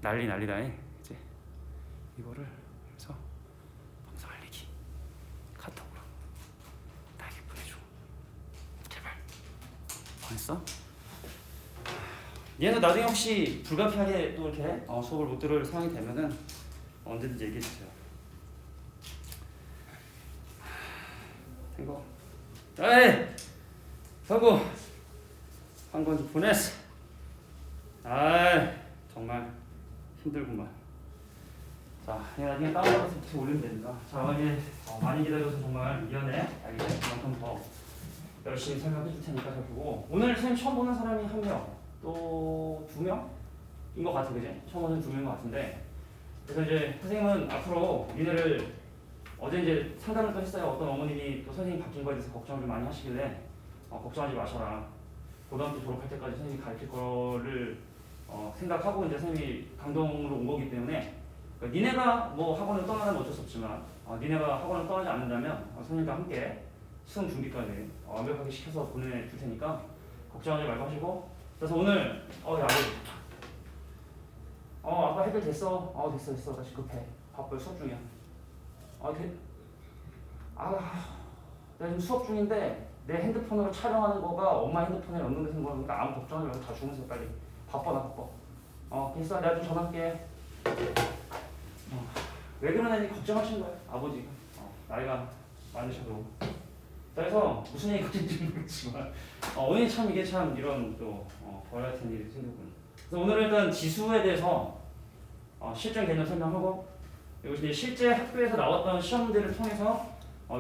난리다니. 이제 이거를 해서 방송 알리기 카톡으로 나에게 보내줘. 제발. 보냈어? 얘는 나중에 혹시 불가피하게 또 이렇게 수업을 못 들을 상황이 되면은 언제든지 얘기해 주세요. 된 거. 에이, 서구 한 건 보냈어. 아이, 정말 힘들구만. 자, 나중에 다운받아서 이렇게 올리면 됩니다. 자, 이제 많이 기다려서 정말 미안해. 알겠지? 그만큼 더 열심히 설명해 줄 테니까 잘 보고. 오늘 선생님 처음 보는 사람이 1명, 또 2명인 것 같아, 그지? 처음 보는 2명인 것 같은데. 그래서 이제 선생님은 앞으로 니네를 어제 이제 상담을 또 했어요. 어떤 어머님이 또 선생님 바뀐 거에 대해서 걱정을 많이 하시길래 걱정하지 마셔라. 고등학교 졸업할 때까지 선생님이 가르칠 거를 생각하고 이제 선생님이 강동으로 온 거기 때문에 그러니까 니네가 뭐 학원을 떠나면 어쩔 수 없지만 니네가 학원을 떠나지 않는다면 선생님과 함께 수능 준비까지 완벽하게 시켜서 보내줄 테니까 걱정하지 말고 하시고. 그래서 오늘 아빠 해결 됐어. 됐어. 다시 급해. 바빠요. 수업 중이야. 나 지금 수업 중인데 내 핸드폰으로 촬영하는 거가 엄마 핸드폰에 넣는 생각하니까 아무 걱정하지 말고 다 주무세요. 빨리. 바빠. 나 바빠. 됐어. 내가 좀 전화할게. 왜 그러냐니 걱정하시는 거예요. 아버지가. 나이가 많으셔도. 그래서 무슨 얘기 같은지 모르겠지만 오늘 참 이게 참 이런 또 벌 같은 일이 생겼군요. 그래서 오늘은 일단 지수에 대해서 실전 개념 설명하고 그리고 이제 실제 학교에서 나왔던 시험들을 통해서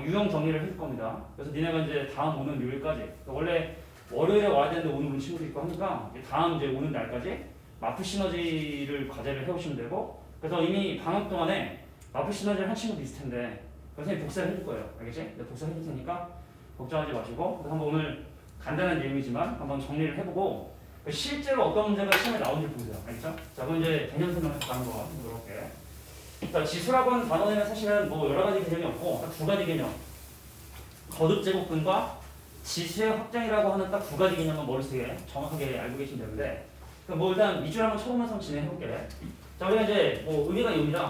유형 정리를 해줄 겁니다. 그래서 니네가 이제 다음 오는 요일까지 그러니까 원래 월요일에 와야 되는데 오늘 오는 친구도 있고 하니까 이제 다음 이제 오는 날까지 마프 시너지를 과제를 해오시면 되고 그래서 이미 방학 동안에 마프 시너지를 한 친구도 있을 텐데 선생님이 복사를 해줄 거예요. 알겠지? 복사를 해줄 테니까 걱정하지 마시고 그래서 한번 오늘 간단한 내용이지만 한번 정리를 해보고 실제로 어떤 문제가 시험에 나오는지 보세요. 알겠죠? 자, 그럼 이제 개념 설명을 가는 거 이렇게. 자, 지수라고 하는 단어에는 사실은 뭐 여러 가지 개념이 없고 딱 두 가지 개념. 거듭 제곱근과 지수의 확장이라고 하는 딱 두 가지 개념만 머릿속에 정확하게 알고 계시면 되는데 뭐 일단 밑줄 한번 쳐보면서 진행해볼게. 자, 우리가 이제 뭐 의미가 여기다.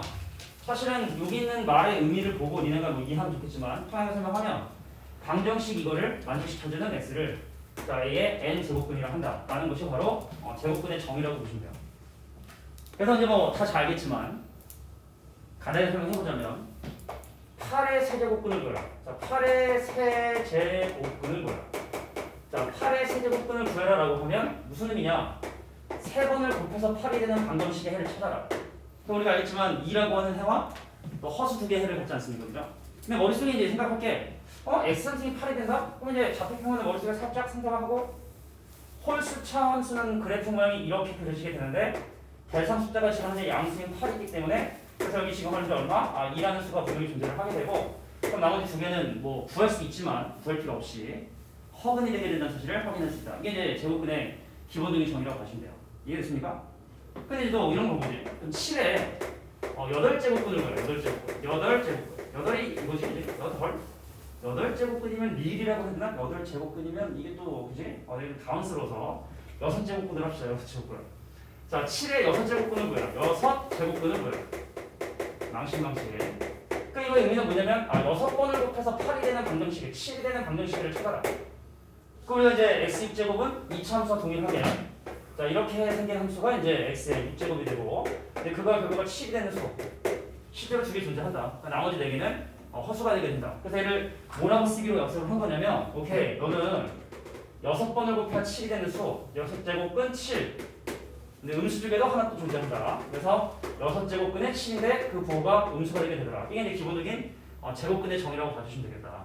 사실은 여기 있는 말의 의미를 보고 니네가 뭐 이해하면 좋겠지만 편하게 설명하면 방정식 이거를 만족시켜주는 x를 자, A의 n 제곱근이라고 한다 라는 것이 바로 제곱근의 정의라고 보시면 돼요. 그래서 이제 뭐 다 잘 알겠지만 간단히 설명해보자면 8의 세제곱근을 구해라. 자, 8의 세제곱근을 구해라. 자, 8의 세제곱근을 구해라 라고 하면 무슨 의미냐? 3번을 곱해서 8이 되는 방정식의 해를 찾아라. 그럼 우리가 알겠지만 2라고 하는 해와 또 허수 2개의 해를 갖지 않습니까? 그죠? 근데 머릿속에 이제 생각할 게 x함수이 8이 된다? 그럼 이제 좌표평면을 머릿속에 살짝 생각하고 홀수차 함수는 그래프 모양이 이렇게 그려지게 되는데 대상 숫자가 지금 현재 양수인 8이기 때문에 그래서 여기 지금 현재 얼마? 2라는 수가 분명히 존재를 하게 되고 그럼 나머지 두 개는 뭐 구할 수 있지만 구할 필요 없이 허근이 되게 된다는 사실을 확인할 수 있다. 이게 이제 제곱근의 기본적인 정의라고 하시면 돼요. 이해됐습니까? 근데 또 이런 거 보지. 그럼 7에 8제곱근을 봐요. 8제곱근. 8제곱근. 8이 이거지 이제 8제곱근이면 밀이라고 했나? 8제곱근이면 이게 또 그지? 이거 당황스러워서 6제곱근을 합시다. 6제곱근. 자, 7의 6제곱근을 뭐야? 6제곱근을 뭐야? 망신망신. 그러니까 이거 의미는 뭐냐면 6번을 곱해서 8이 되는 방정식, 7이 되는 방정식을 찾아라. 그리고 이제 x 6제곱은 2차 함수와 동일하게 자, 이렇게 생긴 함수가 이제 x의 6제곱이 되고 근데 그가 결과가 7이 되는 수 실제로 두 개 존재한다. 그러니까 나머지 4개는 허수가 되게 된다. 그래서 얘를 뭐라고 쓰기로 약속을 한 거냐면 오케이 너는 6번을 곱해야 7이 되는 수 6제곱근 7 근데 음수 중에도 하나 또 존재한다. 그래서 6제곱근의 7인데 그 부호가 음수가 되게 되더라. 이게 이제 기본적인 제곱근의 정의라고 봐주시면 되겠다. 자,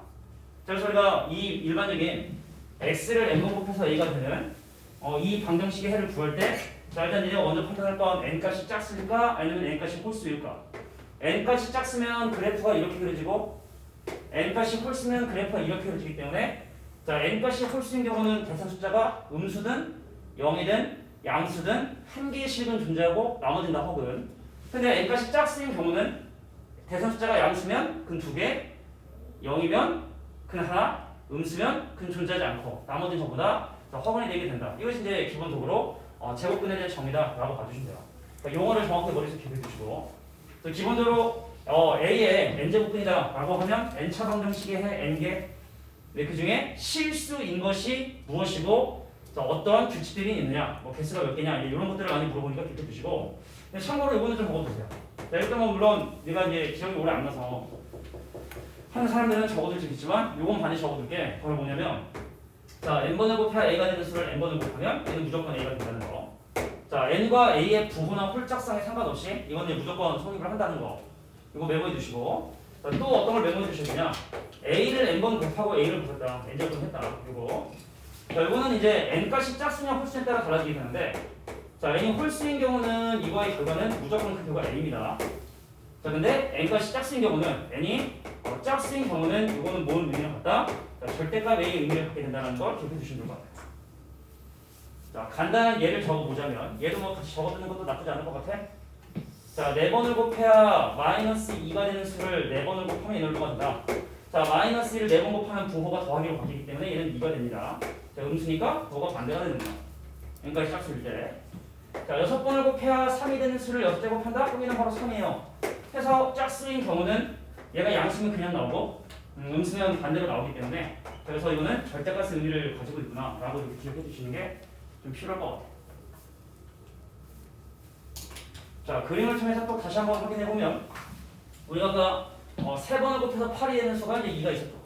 그래서 우리가 이 일반적인 x를 n번 곱해서 a가 되는 이 방정식의 해를 구할 때 자, 일단 이제 먼저 판단할 건 n값이 짝수일까 아니면 n값이 홀수일까. n값이 짝수면 그래프가 이렇게 그려지고 n값이 홀수면 그래프가 이렇게 그려지기 때문에 자, n값이 홀수인 경우는 대상 숫자가 음수든 0이든 양수든 한 개의 식은 존재하고 나머지는 다 허근. 근데 n값이 짝수인 경우는 대상 숫자가 양수면 근 2개, 0이면 근 하나, 음수면 근 존재하지 않고 나머지는 전부 다 허근이 되게 된다. 이것이 이제 기본적으로 제곱근에 대한 정의다라고 봐주시면 돼요. 자, 용어를 정확히 머릿속에 기억해 두시고. 기본적으로 A의 n제곱분이다 라고 하면 n차 방정식의 해 n개. 그 중에 실수인 것이 무엇이고 어떠한 규칙들이 있느냐, 뭐 개수가 몇 개냐 이런 것들을 많이 물어보니까 기억해 두시고. 참고로 이거는 좀 적어두세요. 자, 일단 뭐 물론 내가 이제 기억이 오래 안 나서 하는 사람들은 적어둘 수 있지만 이건 반드시 적어둘게. 그걸 뭐냐면 자 n번을 곱해야 a가 되는 수를 n번을 곱하면 얘는 무조건 a가 된다는 거. 자 n과 a의 부호나 홀짝상에 상관없이 이건 이제 무조건 성립을 한다는 거. 이거 메모해 두시고. 자, 또 어떤 걸 메모해 주시느냐. a를 n번 곱하고 a를 곱했다. n제곱분 했다. 이거. 자 이거는 이제 n값이 짝수냐 홀수에 따라 달라지게 되는데 자 n이 홀수인 경우는 이거의 결과는 무조건 그 결과 n입니다. 자 근데 n값이 짝수인 경우는 n이 짝수인 경우는 이거는 뭔 의미를 갖다? 자, 절대값 a의 의미를 갖게 된다는 걸 기억해 주시면 좋을 것 같아요. 자 간단한 예를 적어보자면 얘도 뭐 같이 적어두는 것도 나쁘지 않을 것 같아. 자 4번을 곱해야 마이너스 2가 되는 수를 4번을 곱하면 얘는 얼마가 된다. 자 마이너스 1을 4번 곱하면 부호가 더하기로 바뀌기 때문에 얘는 2가 됩니다. 자 음수니까 부호가 반대가 되는 거야. n값이 짝수일 때. 자 6번을 곱해야 3이 되는 수를 6제 곱한다? 그럼 얘는 바로 3이에요. 해서 짝수인 경우는 얘가 양수면 그냥 나오고 음수면 반대로 나오기 때문에 그래서 이거는 절대값의 의미를 가지고 있구나 라고 이렇게 기억해 주시는 게 좀 필요할 것 같아요. 자 그림을 통해서 또 다시 한번 확인해 보면 우리가 아까 3번을 곱해서 8이 되는 수가 이제 2가 있었고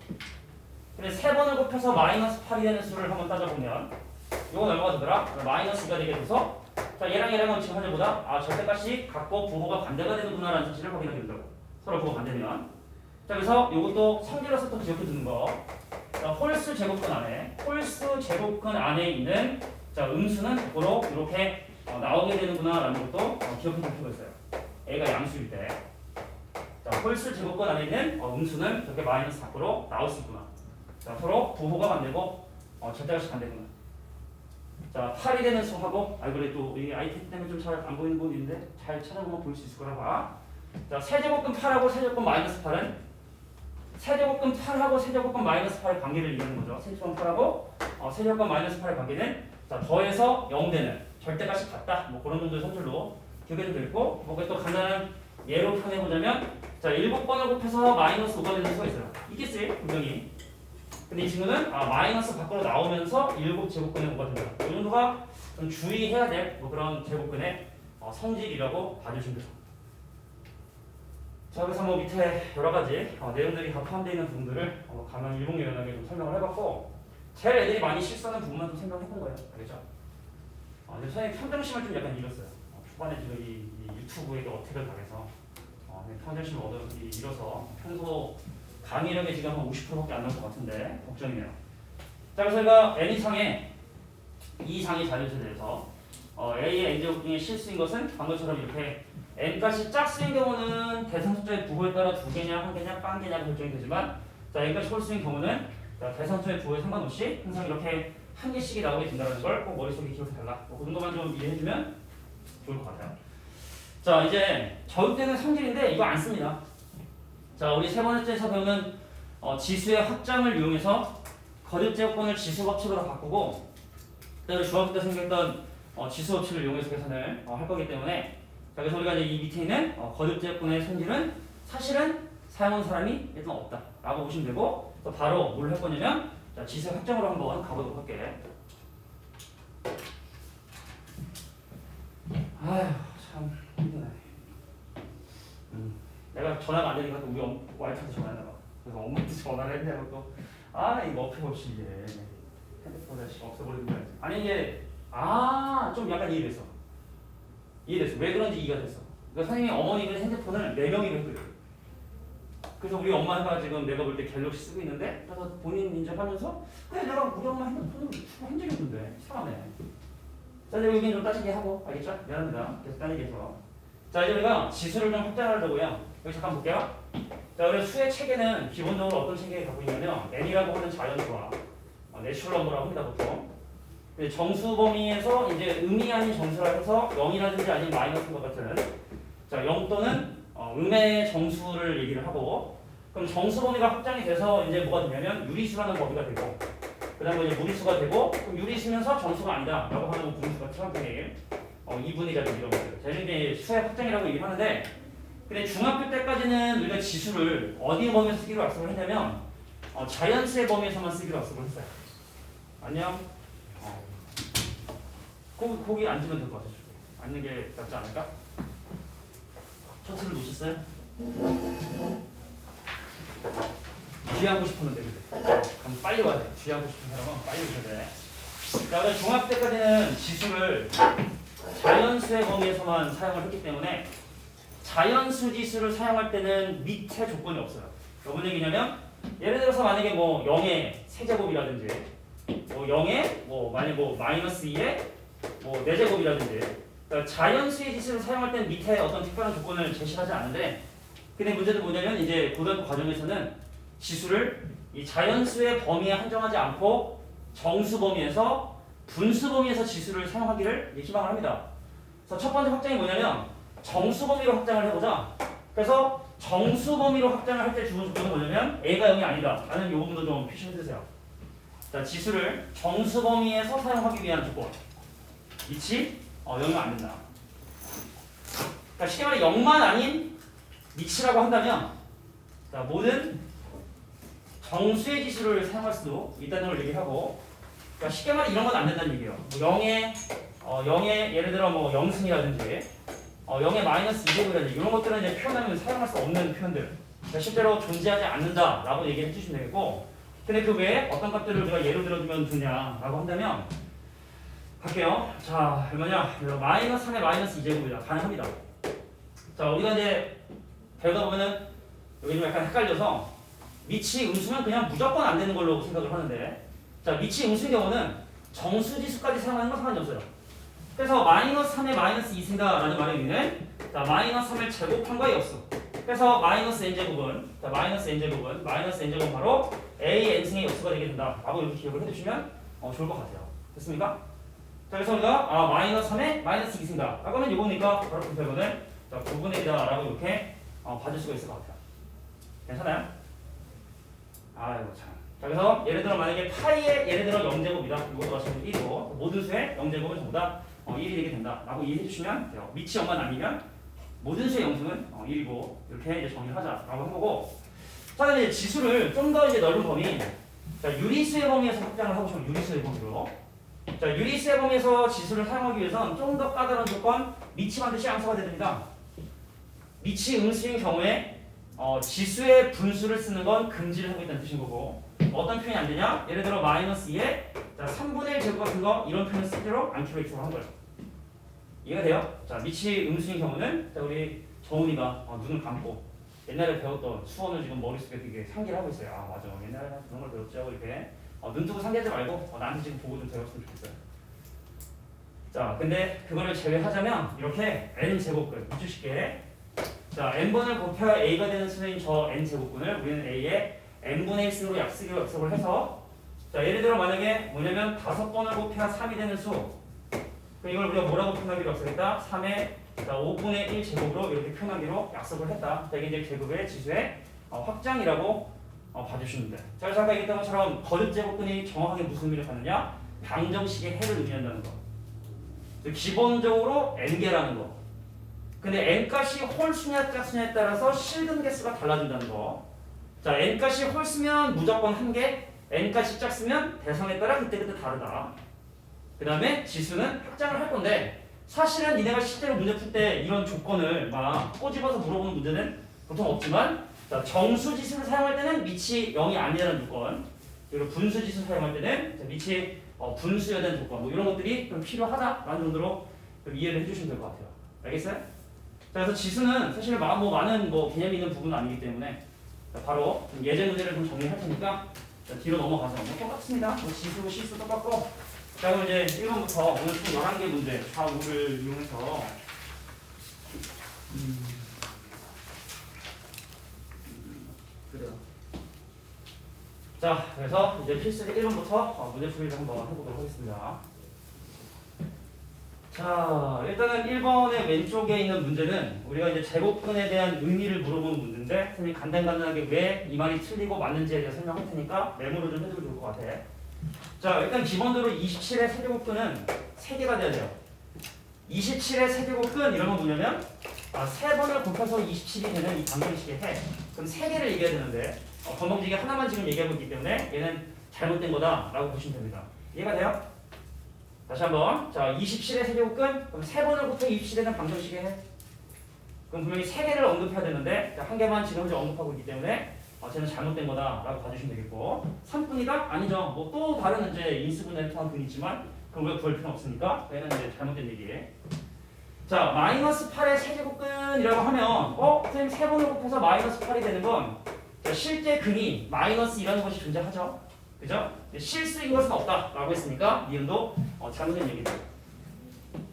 근데 3번을 곱해서 마이너스 8이 되는 수를 한번 따져보면 이건 얼마가 되더라? 마이너스 2가 되게 돼서 자 얘랑 얘랑은 지금 현재보다 절대값이 같고 부호가 반대가 되는구나 라는 사실을 확인하게 된다고. 서로 부호 반대면 자 그래서 이것도 성질로서 또 기억해 두는 거. 자, 홀수 제곱근 안에 홀수 제곱근 안에 있는 자 음수는 거꾸로 이렇게 나오게 되는구나 라는 것도 기억해 둘 필요가 있어요. a가 양수일 때 자 홀수 제곱근 안에 있는 음수는 이렇게 마이너스 밖으로 나올 수 있구나. 자 서로 부호가 반대고 절대값이 반대구나. 자 8이 되는 수하고 그래 또 이 아이템 때문에 좀 잘 안 보이는 부분이 있는데 잘 찾아보면 볼 수 있을 거라 봐. 자 세제곱근 8하고 세제곱근 마이너스 8은 세제곱근 8하고 세제곱근 마이너스 8의 관계를 얘기하는 거죠. 세제곱근 8하고 세제곱근 마이너스 8의 관계는 자 더해서 0 되는 절대값이 같다. 뭐 그런 정도의 선줄로 기억해도 되고 뭐가 또 간단한 예로 표현해보자면 자 7번을 곱해서 마이너스 5가 되는 수가 있어요. 있겠지 분명히. 근데 이 친구는 마이너스 밖으로 나오면서 7제곱근의 5가 된다. 이 정도가 좀 주의해야 될 뭐 그런 제곱근의 성질이라고 봐주시면 돼요. 자 그래서 뭐 밑에 여러 가지 내용들이 다 포함되어 있는 부분들을 가만 일목요연하게 좀 설명을 해봤고 제일 애들이 많이 실수하는 부분만 좀 생각을 해본 거예요. 알겠죠? 근데 선생님 평정심을 좀 약간 잃었어요. 초반에 지금 이 유튜브에 어택을 당해서 평정심을 잃어서 평소 강의력에 지금 한 50%밖에 안 나올 것 같은데 걱정이네요. 자 그래서 제가 n 이상의 이 상의 자료에 대해서 A의 n제곱 중에 실수인 것은 방금처럼 이렇게 n값이 짝수인 경우는 대상수의 부호에 따라 2개냐 1개냐 빵개냐가 결정이 되지만 자 n값이 홀수인 경우는 대상수의 부호에 상관없이 항상 이렇게 한 개씩이 나오게 된다는 걸 꼭 머릿속에 기억해 달라. 그 정도만 좀 이해해주면 좋을 것 같아요. 자 이제 저울대는 성질인데 이거 안 씁니다. 자 우리 세 번째에서 배우는 지수의 확장을 이용해서 거듭제곱권을 지수법칙으로 바꾸고 그다음에 중학교 때 생겼던 지수법칙을 이용해서 계산을 할 거기 때문에 자 그래서 우리가 이제 이 밑에 있는 거듭제곱권의 성질은 사실은 사용한 사람이 일단 없다 라고 보시면 되고 또 바로 뭘 할 거냐면 자 지수의 확장으로 한번 가보도록 할게. 아휴 참 힘드네. 내가 전화가 안 되니까 또 우리 와이프한테 전화했나 봐. 그래서 엄마한테 전화를 했냐고 또 이거 어폐없이 이게 핸드폰에 없애버리는 거야. 아니 이게 좀 약간 이해됐어. 왜 그런지 이해가 됐어. 그러니까 선생님이 어머니는 핸드폰을 4명이로 했거든. 그래서 우리 엄마가 지금 내가 볼 때 갤럭시 쓰고 있는데 그래서 본인 인정하면서 그래 내가 우리 엄마 핸드폰을 주고 한 적이 없는데 이상하네. 자 이제 여기는 좀 따지게 하고 알겠죠? 미안합니다. 계속 따지게 해서 자 이제 우리가 지수를 좀 확장하려고요. 여기 잠깐 볼게요. 자 우리 수의 체계는 기본적으로 어떤 체계를 갖고 있냐면 n이라고 하는 자연수와 내추럴 넘버라고 합니다 보통. 정수 범위에서 이제 음이 아닌 정수라 해서 0이라든지 아니면 마이너스인 것 같은 자 0 또는 음의 정수를 얘기를 하고 그럼 정수 범위가 확장이 돼서 이제 뭐가 되냐면 유리수라는 범위가 되고 그 다음에 이제 무리수가 되고 그럼 유리수면서 정수가 아니다 라고 하는 분수가 처음에 2분의 자주 이런 것들. 자, 이게 수의 확장이라고 얘기하는데, 근데 중학교 때까지는 우리가 지수를 어디 범위에서 쓰기로 약속을 했냐면 자연수의 범위에서만 쓰기로 약속을 했어요. 안녕. 거기 앉으면 될 것 같아요. 앉는 게 낫지 않을까? 셔츠를 놓으셨어요? 주의하고 싶었는데 그럼 빨리 와야 돼. 주의하고 싶은 사람은 빨리 오셔야 돼. 자, 그래서 중학교 때까지는 지수를 자연수의 범위에서만 사용을 했기 때문에 자연수 지수를 사용할 때는 밑에 조건이 없어요. 어떤 얘기냐면 예를 들어서 만약에 뭐 0의 세제곱이라든지 뭐 0의 만약에 마이너스 2의 4제곱이라든지 그러니까 자연수의 지수를 사용할 때는 밑에 어떤 특별한 조건을 제시하지 않는데 근데 문제는 뭐냐면 이제 고등학교 과정에서는 지수를 이 자연수의 범위에 한정하지 않고 정수 범위에서 분수 범위에서 지수를 사용하기를 희망을 합니다. 그래서 첫 번째 확장이 뭐냐면 정수 범위로 확장을 해보자. 그래서 정수 범위로 확장을 할 때 주는 조건은 뭐냐면 A가 0이 아니다 라는 이 부분도 좀 표시해주세요. 자, 지수를 정수 범위에서 사용하기 위한 조건 밑이 0이면 안 된다. 그러니까 쉽게 말해 0만 아닌 밑이라고 한다면 자, 모든 정수의 지수를 사용할 수도 있다는 걸 얘기하고 그러니까 쉽게 말해 이런 건 안 된다는 얘기예요. 0의 예를 들어 0승이라든지 0의 마이너스 2제곱이라든지 이런 것들은 이제 표현하면 사용할 수 없는 표현들 그러니까 실제로 존재하지 않는다라고 얘기를 해주시면 되겠고 근데 그 외에 어떤 것들을 우리가 예로 들어주면 되냐라고 한다면 갈게요. 자, 얼마냐? 마이너스 3의 마이너스 2제곱이다. 가능합니다. 자, 우리가 이제 배우다 보면은 여기 좀 약간 헷갈려서 밑이 음수면 그냥 무조건 안 되는 걸로 생각을 하는데 자, 밑이 음수인 경우는 정수지수까지 사용하는 건 상관이 없어요. 그래서 마이너스 3의 마이너스 2승이다 라는 말의 의미는 자, 마이너스 3을 제곱한 거의 없어. 그래서 마이너스 n제곱은 마이너스 n제곱은 바로 a n승의 역수가 되게 된다 라고 이렇게 기억을 해주시면 좋을 것 같아요. 됐습니까? 자, 그래서 우리가 마이너스 3의 마이너스 2승이다 라고 하면 이거니까 바로 그 표현을 9분의 1이다 라고 이렇게 봐줄 수가 있을 것 같아요. 괜찮아요? 아이고 참. 자, 그래서 예를 들어 만약에 파이의 예를 들어 0제곱이다. 이것도 마찬가지로 1이고 모든 수의 0제곱은 전부 다 1이 되게 된다 라고 이해해 주시면 돼요. 밑이 0만 아니면 모든 수의 영승은 1이고 이렇게 이제 정리를 하자라고 한 거고 자, 이제 지수를 좀 더 이제 넓은 범위 자, 유리수의 범위에서 확장을 하고 싶으면 유리수의 범위로 자, 유리수의 범위에서 지수를 사용하기 위해서는 좀 더 까다로운 조건 밑이 반드시 양수가 돼야 됩니다. 밑이 음수인 경우에 지수의 분수를 쓰는 건 금지를 하고 있다는 뜻인 거고 어떤 표현이 안 되냐? 예를 들어 마이너스 2에 3분의 1 제곱 같은 거 이런 표현을 쓰기로 않기로 약속을 한 거예요. 이해가 돼요? 자, 밑이 음수인 경우는 자, 우리 정훈이가 눈을 감고 옛날에 배웠던 수원을 지금 머릿속에 되게 상기를 하고 있어요. 아 맞아 옛날에 그런 걸 배웠지 하고 이렇게 눈 뜨고 상기하지 말고 나한테 지금 보고 좀 배웠으면 좋겠어요. 자, 근데 그거를 제외하자면 이렇게 n제곱근 아주 쉽게 자, n번을 곱해야 a가 되는 수인 저 n제곱근을 우리는 a의 n분의 1승으로 약속을 해서 자, 예를 들어 만약에 뭐냐면 5번을 곱해야 3이 되는 수 이걸 우리가 뭐라고 표현하기로 약속했다? 3의 5분의 1 제곱으로 이렇게 표현하기로 약속을 했다. 자, 이게 이제 제곱의 지수의 확장이라고 봐주시면 돼. 자, 그래서 아까 얘기했던 것처럼 거듭 제곱근이 정확하게 무슨 의미를 갖느냐? 방정식의 해를 의미한다는 거. 기본적으로 n개라는 거. 근데 n값이 홀수냐 짝수냐에 따라서 실근 개수가 달라진다는 거. 자, n값이 홀수면 무조건 1개, n값이 짝수면 대상에 따라 그때그때 다르다. 그 다음에 지수는 확장을 할 건데 사실은 니네가 실제로 문제 풀 때 이런 조건을 막 꼬집어서 물어보는 문제는 보통 없지만 자, 정수지수를 사용할 때는 밑이 0이 아니라는 조건 그리고 분수지수 사용할 때는 자, 밑이 분수여야 되는 조건 뭐 이런 것들이 좀 필요하다라는 정도로 좀 이해를 해주시면 될 것 같아요. 알겠어요? 자, 그래서 지수는 사실 많은 개념이 있는 부분은 아니기 때문에 자, 바로 예제 문제를 좀 정리할 테니까 자, 뒤로 넘어가서 똑같습니다. 지수, 실수 똑같고 자, 그럼 이제 1번부터 오늘 총 11개 문제 좌우를 이용해서 그래요. 자, 그래서 이제 필수 1번부터 문제 풀이를 한번 해보도록 하겠습니다. 자, 일단은 1번의 왼쪽에 있는 문제는 우리가 이제 제곱근에 대한 의미를 물어보는 문제인데 선생님이 간단하게 왜 이 말이 틀리고 맞는지에 대해 설명할 테니까 메모를 좀 해두면 좋을 것 같아. 자, 일단 기본적으로 27의 세제곱근은 3개가 돼야 돼요. 27의 세제곱근 이런 건 뭐냐면 세 번을 곱해서 27이 되는 이 방정식의 해. 그럼 세 개를 얘기해야 되는데 건방지게 하나만 지금 얘기하고 있기 때문에 얘는 잘못된 거다라고 보시면 됩니다. 이해가 돼요? 다시 한번. 자, 27의 세제곱근 그럼 세 번을 곱해 27이 되는 방정식의 해. 그럼 분명히 세 개를 언급해야 되는데 한 개만 지금 현재 언급하고 있기 때문에 쟤는 잘못된 거다라고 봐주시면 되겠고 3분이다? 아니죠. 뭐 또 다른 이제 인수분해 통한 분이 있지만 그럼 우리가 구할 필요는 없으니까 얘는 이제 잘못된 얘기예요. 자, 마이너스 8의 세제곱근이라고 하면 선생님 세 번을 곱해서 마이너스 8이 되는 건 실제 근이 마이너스이라는 것이 존재하죠. 그죠? 실수인 것은 없다라고 했으니까 니은도 잘못된 얘기죠.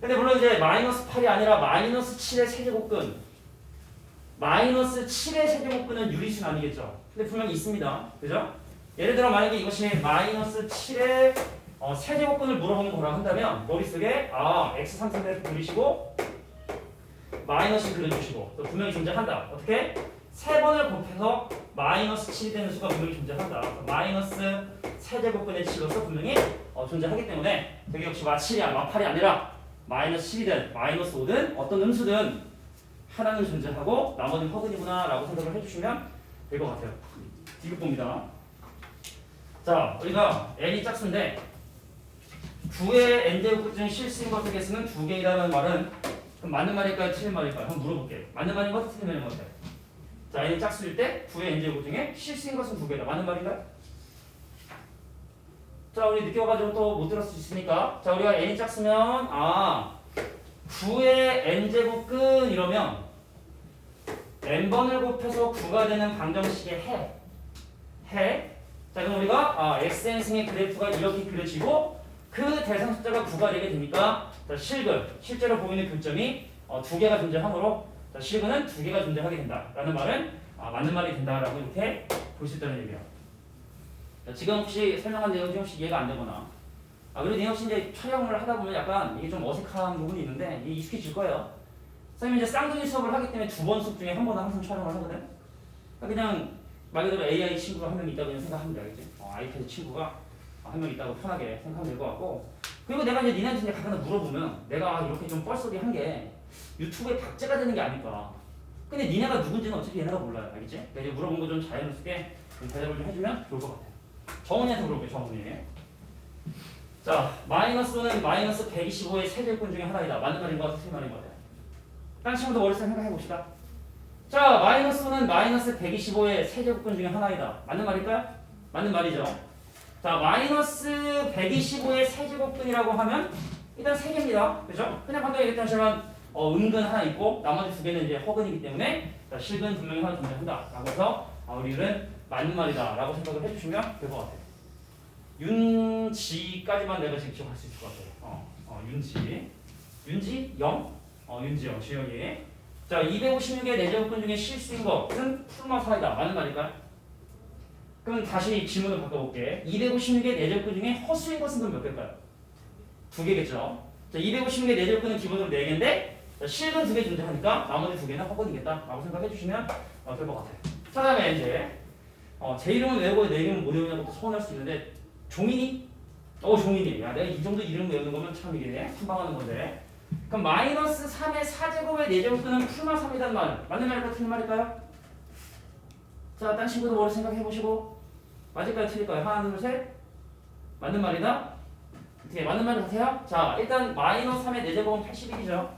근데 물론 이제 마이너스 8이 아니라 마이너스 7의 세제곱근 마이너스 7의 세제곱근은 유리수는 아니겠죠. 근데 분명히 있습니다. 그죠? 예를 들어 만약에 이것이 마이너스 7의 세제곱근을 물어보는 거라 한다면 머릿속에 x 상승대로 그리시고 마이너스 그려주시고 또 분명히 존재한다. 어떻게? 세 번을 곱해서 마이너스 7이 되는 수가 분명히 존재한다. 마이너스 세제곱근의 7로서 분명히 존재하기 때문에 여기 역시 마 7이 마 8이 아니라 마이너스 7이든 마이너스 5든 어떤 음수든 하나는 존재하고 나머지는 허근이구나 라고 생각을 해주시면 될 것 같아요. 디귿봅니다. 자, 우리가 n이 짝수인데 9의 n제곱 중 실수인 것의 개수는 2개이라는 말은 그럼 맞는 말일까요? 틀린 말일까요? 한번 물어볼게요. 맞는 말인 것 틀린 말인 것 같아요. 자, n이 짝수일 때 9의 n제곱 중에 실수인 것은 2개다. 맞는 말인가요? 자, 우리 늦게 와가지고 또 못 들었을 수 있으니까 자, 우리가 n이 짝수면 9의 n제곱근 이러면 n번을 곱해서 9가 되는 방정식의 해. 자, 그럼 우리가 xn승의 그래프가 이렇게 그려지고 그 대상 숫자가 9가 되게 되니까 자, 실제로 보이는 교점이 2개가 존재하므로 자, 실근은 2개가 존재하게 된다라는 말은 맞는 말이 된다라고 이렇게 볼 수 있다는 얘기예요. 자, 지금 혹시 설명한 내용 중 혹시 이해가 안 되거나 그리고 이 혹시 이제 촬영을 하다 보면 약간 이게 좀 어색한 부분이 있는데 이게 익숙해질 거예요. 선생님이 이제 쌍둥이 수업을 하기 때문에 2번 수업 중에 한 번은 항상 촬영을 하거든. 그냥 말 그대로 AI 친구가 한 명 있다고 그냥 생각하면 되겠지. 아이패드 친구가 한 명 있다고 편하게 생각하면 될 것 같고. 그리고 내가 이제 니네한테 이제 가끔 물어보면 내가 이렇게 좀 뻘소리 한 게 유튜브에 박제가 되는 게 아닐까. 근데 니네가 누군지는 어차피 얘네가 몰라요. 알겠지? 그러니까 이제 물어본 거 좀 자연스럽게 좀 대답을 좀 해주면 좋을 것 같아요. 정훈이한테 물어볼게요. 정훈이. 자, 마이너스는 마이너스 125의 세제곱근 중에 하나이다. 맞는 말인 것 같아? 틀린 말인 것 같아? 딴 친구도 머릿속에 생각해 봅시다. 자, 마이너스는 마이너스 125의 세제곱근 중에 하나이다. 맞는 말일까요? 맞는 말이죠. 자, 마이너스 125의 세제곱근이라고 하면 일단 3개입니다. 그죠? 그냥 방금 얘기했던 것처럼 음근 하나 있고 나머지 2개는 이제 허근이기 때문에 자, 실근 분명히 하나 존재한다. 라고 해서 우리는 맞는 말이다. 라고 생각을 해주시면 될 것 같아요. 윤지까지만 내가 지금 기억할 수 있을 것 같아요. 윤지 0? 윤지 0, 주영이. 자, 256의 내제곱근 중에 실수인 것은 풀마 4이다. 맞는 말일까요? 그럼 다시 질문을 바꿔볼게. 256의 내제곱근 중에 허수인 것은 그럼 몇 개일까요? 2개겠죠. 자, 256의 내제곱근은 기본으로 4개인데 실근 2개 존재하니까 나머지 2개는 허근이겠다. 라고 생각해 주시면 될 것 같아요. 자, 다음에 이제 제 이름은 외우고 내 이름은 못 외우냐고 서운할 수 있는데 종인이? 종인이. 야, 내가 이 정도 이름 외우는 거면 참 이게 한방하는 건데. 그럼 마이너스 3의 4제곱의 4제곱근은 풀마 3이란 말 맞는 말일까요? 틀린 말일까요? 자, 딴 친구도 머리 생각해보시고 맞을까요? 틀릴까요? 하나, 둘, 셋. 맞는 말이다? 어떻게 맞는 말 같아요? 자, 일단 마이너스 3의 4제곱은 81이죠.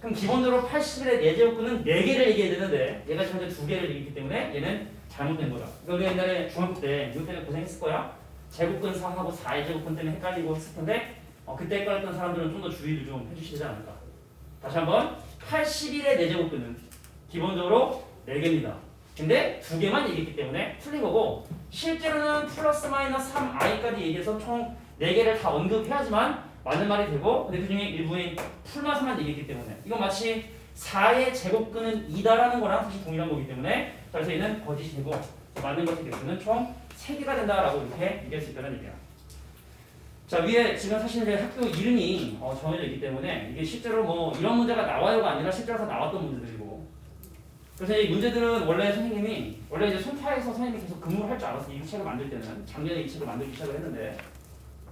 그럼 기본적으로 81의 4제곱근은 4개를 얘기해야 되는데 얘가 지금 현재 2개를 얘기했기 때문에 얘는 잘못된 거다. 그러니까 우리가 옛날에 중학교 때 이거 때문에 고생했을 거야. 제곱근 3하고 4의 제곱근 때문에 헷갈리고 했을 텐데 그때 헷갈렸던 사람들은 좀 더 주의를 좀 해주시지 않을까. 다시 한번 81의 4제곱근은 기본적으로 4개입니다. 근데 2개만 얘기했기 때문에 틀린 거고 실제로는 플러스 마이너스 3i까지 얘기해서 총 4개를 다 언급해야지만 맞는 말이 되고 근데 그 중에 일부인 풀마스만 얘기했기 때문에 이건 마치 4의 제곱근은 2다라는 거랑 사실 동일한 거기 때문에 그래서 얘는 거짓이 되고 맞는 것의 개수는 총 3개가 된다라고 이렇게 얘기할 수 있다는 얘기야. 자, 위에 지금 사실 이제 학교 이름이 정해져 있기 때문에 이게 실제로 뭐 이런 문제가 나와요가 아니라 실제로 나왔던 문제들이고 그래서 이 문제들은 원래 선생님이 원래 이제 손파에서 선생님이 계속 근무를 할 줄 알았어요. 이 책을 만들 때는 작년에 이 책을 만들기 시작을 했는데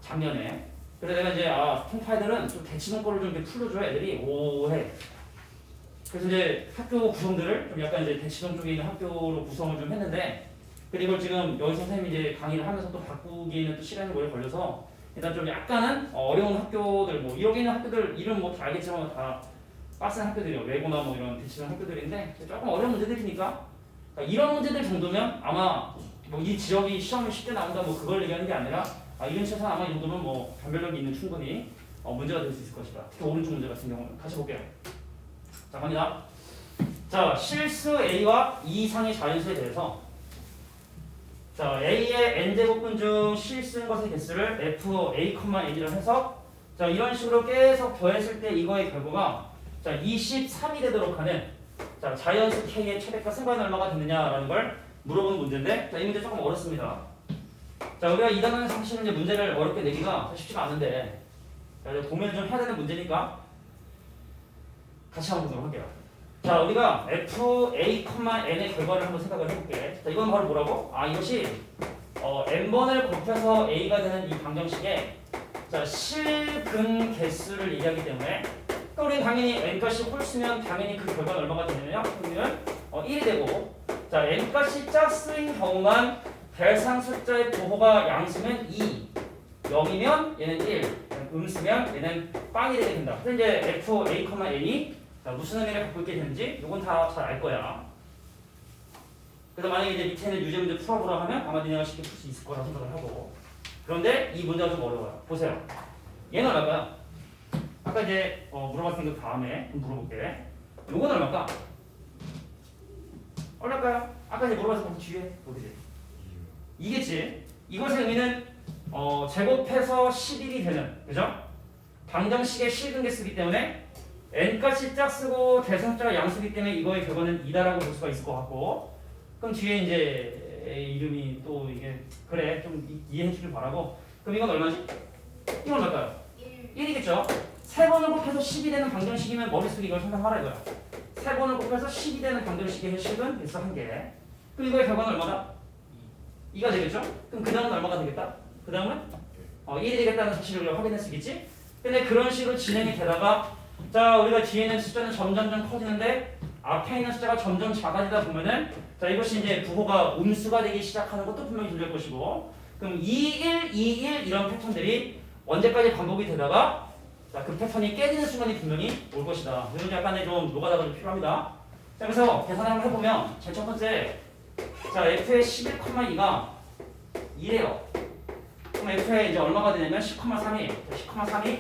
작년에 그래서 내가 이제 통파이들은 좀 대치동 거를 좀 이렇게 풀어줘야 애들이 오해. 그래서 이제 학교 구성들을 좀 약간 이제 대치동 쪽에 있는 학교로 구성을 좀 했는데, 그리고 지금 여기 선생님이 이제 강의를 하면서 또 바꾸기에는 또 시간이 오래 걸려서 일단 좀 약간은 어려운 학교들, 뭐 여기 있는 학교들 이름 뭐 다 알겠지만 다 빡센 학교들이요. 외고나 뭐 이런 대치동 학교들인데 조금 어려운 문제들이니까, 그러니까 이런 문제들 정도면 아마 뭐 이 지역이 시험이 쉽게 나온다 뭐 그걸 얘기하는 게 아니라 이런 최소 아마 이 정도면 뭐 변별력이 있는 충분히 문제가 될 수 있을 것이다. 특히 오른쪽 문제 같은 경우는 같이 볼게요. 자, 갑니다. 자, 실수 A와 E 이상의 자연수에 대해서, 자, A의 n제곱근 중 실수인 것의 개수를 FA, N이라 해서, 자, 이런 식으로 계속 더했을 때 이거의 결과가 자, 23이 되도록 하는, 자, 자연수 K의 최대값 승관이 얼마가 되느냐라는 걸 물어보는 문제인데, 자, 이 문제 조금 어렵습니다. 자, 우리가 이 단원에서 사실은 이제 문제를 어렵게 내기가 쉽지가 않은데, 자, 고민을 좀 해야 되는 문제니까 같이 한번 보도록 할게요. 자, 우리가 FA, N의 결과를 한번 생각을 해볼게. 자, 이건 바로 뭐라고? 이것이 n번을 곱해서 A가 되는 이 방정식에, 자, 실근 개수를 얘기하기 때문에, 그러니까 우리는 당연히 n값이 홀수면 당연히 그 결과는 얼마가 되느냐? 그러면 1이 되고, 자, n값이 짝수인 경우만 대상 숫자의 부호가 양수면 2, 0이면 얘는 1, 음수면 얘는 빵이 되게 된다. 그래서 이제 FA, N이 자, 무슨 의미를 갖고 있게 되는지 이건 다 잘 알 거야. 그래서 만약에 이제 밑에 있는 유제 문제 풀어보라 하면 아마 니네가 쉽게 풀 수 있을 거라 생각을 하고, 그런데 이 문제가 좀 어려워요. 보세요. 얘는 얼마일까요? 아까 이제 물어봤으니까 다음에 물어볼게. 요건 얼마일까? 얼마일까요? 아까 이제 물어봤으니까 뒤에 보겠지. 이겠지. 이것의 의미는 제곱해서 11이 되는, 그죠? 방정식의 실근 개수이기 때문에 n값이 짝수고 대상자가 양수이기 때문에 이거의 결과는 2다라고 볼 수가 있을 것 같고, 그럼 뒤에 이제 이름이 또 이게 그래 좀 이해해 주길 바라고. 그럼 이건 얼마지? 이건 얼마일까요? 1이겠죠? 3번을 곱해서 10이 되는 방정식이면 머릿속에 이걸 생각하라 이거야. 3번을 곱해서 10이 되는 방정식의 해식은 개수 1개. 그럼 이거의 결과는 얼마다? 2가 되겠죠? 그럼 그 다음은 얼마가 되겠다? 그 다음은 1이 되겠다는 사실을 우리가 확인할 수 있겠지? 근데 그런 식으로 진행이 되다가, 자, 우리가 뒤에 있는 숫자는 점점점 커지는데 앞에 있는 숫자가 점점 작아지다 보면은, 자, 이것이 이제 부호가 음수가 되기 시작하는 것도 분명히 들릴 것이고, 그럼 2, 1, 2, 1 이런 패턴들이 언제까지 반복이 되다가, 자, 그 패턴이 깨지는 순간이 분명히 올 것이다. 이런 약간의 좀 노가다가 좀 필요합니다. 자, 그래서 계산을 한번 해보면 제일 첫 번째, 자, f의 11,2가 2래요. 그럼 f의 이제 얼마가 되냐면 10,3이, 10,3이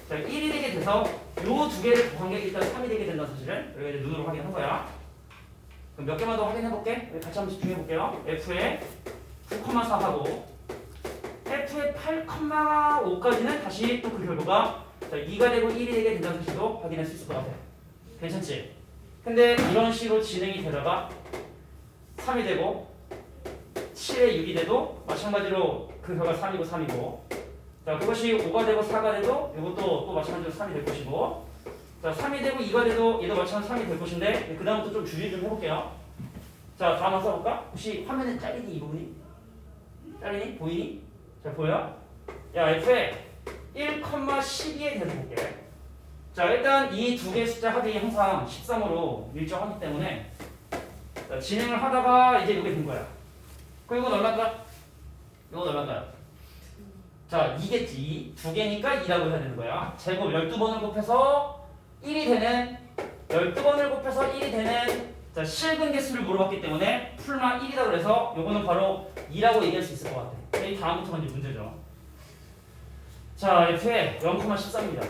자, 1이 되게 돼서 요 두 개를 곱한 게 일단 3이 되게 된다 사실은. 우리가 이제 눈으로 확인한 거야. 그럼 몇 개만 더 확인해 볼게. 같이 한번 집중해 볼게요. f의 9,4하고 f의 8,5까지는 다시 또 그 결과가, 자, 2가 되고 1이 되게 된다는 사실도 확인할 수 있을 것 같아. 괜찮지? 근데 이런 식으로 진행이 되다가 3이 되고 7에 6이 돼도 마찬가지로 그 결과 3이고 3이고, 자, 그것이 5가 되고 4가 돼도 이것도 또 마찬가지로 3이 될 것이고, 자, 3이 되고 2가 돼도 얘도 마찬가지로 3이 될 것인데, 그 다음부터 좀 주의 좀 해볼게요. 자, 다음 한번 써볼까? 혹시 화면에 잘리니 이 부분이? 잘리니? 보이니? 자, 보여? 야, f에 1,12에 대해서 볼게. 자, 일단 이 두 개의 숫자 합이 항상 13으로 일정하기 때문에, 자, 진행을 하다가 이제 이게 된 거야. 그럼 이건 얼마일까? 이건 얼마일까요? 자, 2겠지. 두 개니까 2라고 해야 되는 거야. 제곱 12번을 곱해서 1이 되는, 12번을 곱해서 1이 되는, 자, 실근 개수를 물어봤기 때문에 풀만 1이라고 해서 요거는 바로 2라고 얘기할 수 있을 것 같아. 이 다음부터가 이제 문제죠. 자, f의 0,13입니다.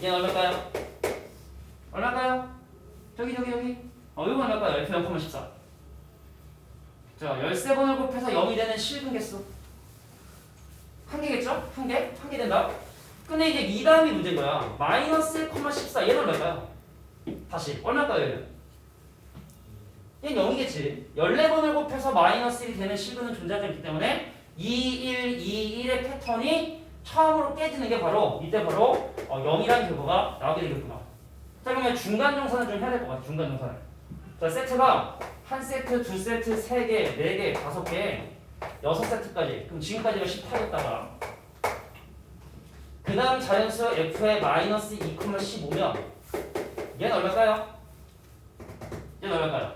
얘는 얼마일까요? 얼마일까요? 저기. 이거 얼마일까요? f 0,14. 자, 13번을 곱해서 0이 되는 실근 개수. 1개겠죠? 1개? 1개 된다. 근데 이제 이 다음이 문제인 거야. 마이너스 1,14. 얘는 얼마일까요? 다시. 얼마일까요, 얘는? 얘는 0이겠지. 14번을 곱해서 마이너스 1이 되는 실근은 존재하지 않기 때문에 2, 1, 2, 1의 패턴이 처음으로 깨지는 게 바로 이때 바로 0이라는 결과가 나오게 되겠구나. 자, 그러면 중간 정산을 좀 해야 될 것 같아. 중간 정산을. 자, 세트가 한 세트, 두 세트, 세 개, 네 개, 다섯 개, 6세트까지. 그럼 지금까지가 18였다가 그 다음 자연수 f의 마이너스 2,15면 얘는 얼마일까요? 얘는 얼마일까요?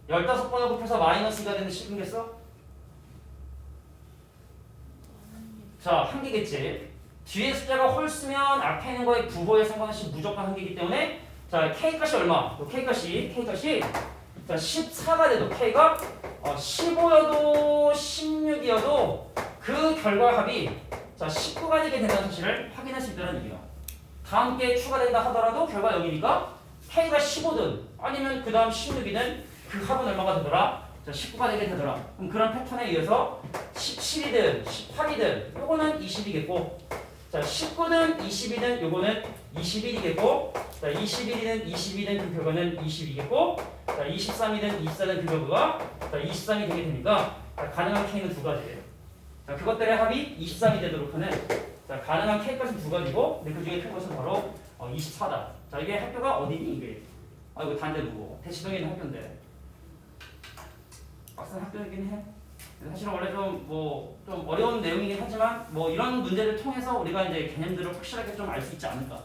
15번을 곱해서 마이너스 2가 되는 식이겠어? 자, 한 개겠지. 뒤에 숫자가 홀수면 앞에 있는 거에 부호에 상관없이 무조건 한 개이기 때문에 자, K값이 얼마? K값이 자, 14가 돼도 K가 15여도 16이어도 그 결과 합이 자, 19가 되게 된다는 사실을 확인할 수 있다는 얘기야. 다음 게 추가된다 하더라도 결과 0이니까 K가 15든 아니면 그 다음 16이든 그 합은 얼마가 되더라? 자, 19가 되게 되더라. 그럼 그런 패턴에 의해서 17이든 18이든 요거는 20이겠고 자, 19든 20이든 요거는 21이겠고 자, 21이든 22든 그 결과는 20이겠고 자, 23이든 24든 그 결과가 자, 23이 되게 되니까 자, 가능한 K는 두 가지예요. 자, 그것들의 합이 23이 되도록 하는 자, 가능한 K값은 두 가지고 근데 그 중에 큰 것은 바로 24다. 자, 이게 학교가 어디니 이게? 아, 이거 단대 누구? 대치동에 있는 학교인데 막상 학교이긴 해. 사실은 원래 좀 어려운 내용이긴 하지만 뭐 이런 문제를 통해서 우리가 이제 개념들을 확실하게 좀 알 수 있지 않을까.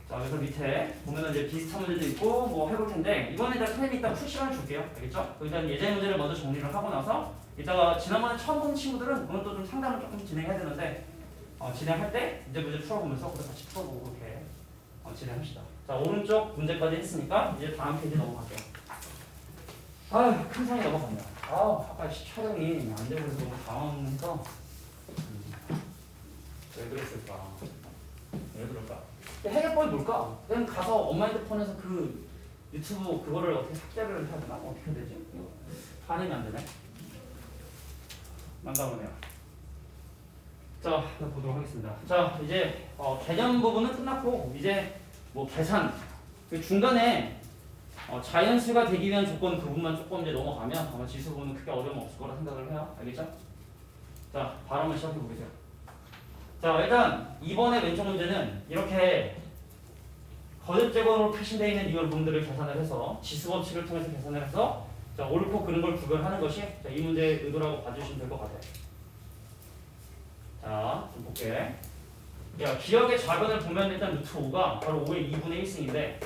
자, 그래서 밑에 보면은 이제 비슷한 문제도 있고 뭐 해볼 텐데 이번에 일단 선생님이 일단 풀 시간을 줄게요. 알겠죠? 일단 예제 문제를 먼저 정리를 하고 나서 이따가 지난번에 처음 본 친구들은 오늘 또 좀 상담을 조금 진행해야 되는데 진행할 때 이제 문제 풀어보면서 그래서 같이 풀어보고 그렇게 진행합시다. 자, 오른쪽 문제까지 했으니까 이제 다음 페이지 넘어갈게요. 아휴, 큰 상이 넘어갔네요. 아까 촬영이 안 되고 있어서 너무 당황해서 왜 그랬을까? 왜 그럴까? 해결법이 뭘까? 그냥 가서 엄마 핸드폰에서 그 유튜브 그거를 어떻게 삭제를 해야 되나? 어떻게 해야 되지? 반응이 안 되네. 난감하네요. 자, 보도록 하겠습니다. 자, 이제 개념 부분은 끝났고 이제 뭐 계산 그 중간에 자연수가 되기 위한 조건 그 부분만 조금 이제 넘어가면 아마 지수 부분은 크게 어려움 없을 거라 생각을 해요. 알겠죠? 자, 바로 한번 시작해 보겠습니다. 자, 일단 이번에 왼쪽 문제는 이렇게 거듭제곱으로 표시되어 있는 이걸 부분들을 계산을 해서 지수 법칙을 통해서 계산을 해서 자, 옳고 그른 걸 구별하는 것이 자, 이 문제의 의도라고 봐주시면 될 것 같아요. 자, 좀 볼게. 야, 기억의 좌변을 보면 일단 루트 5가 바로 5의 2분의 1승인데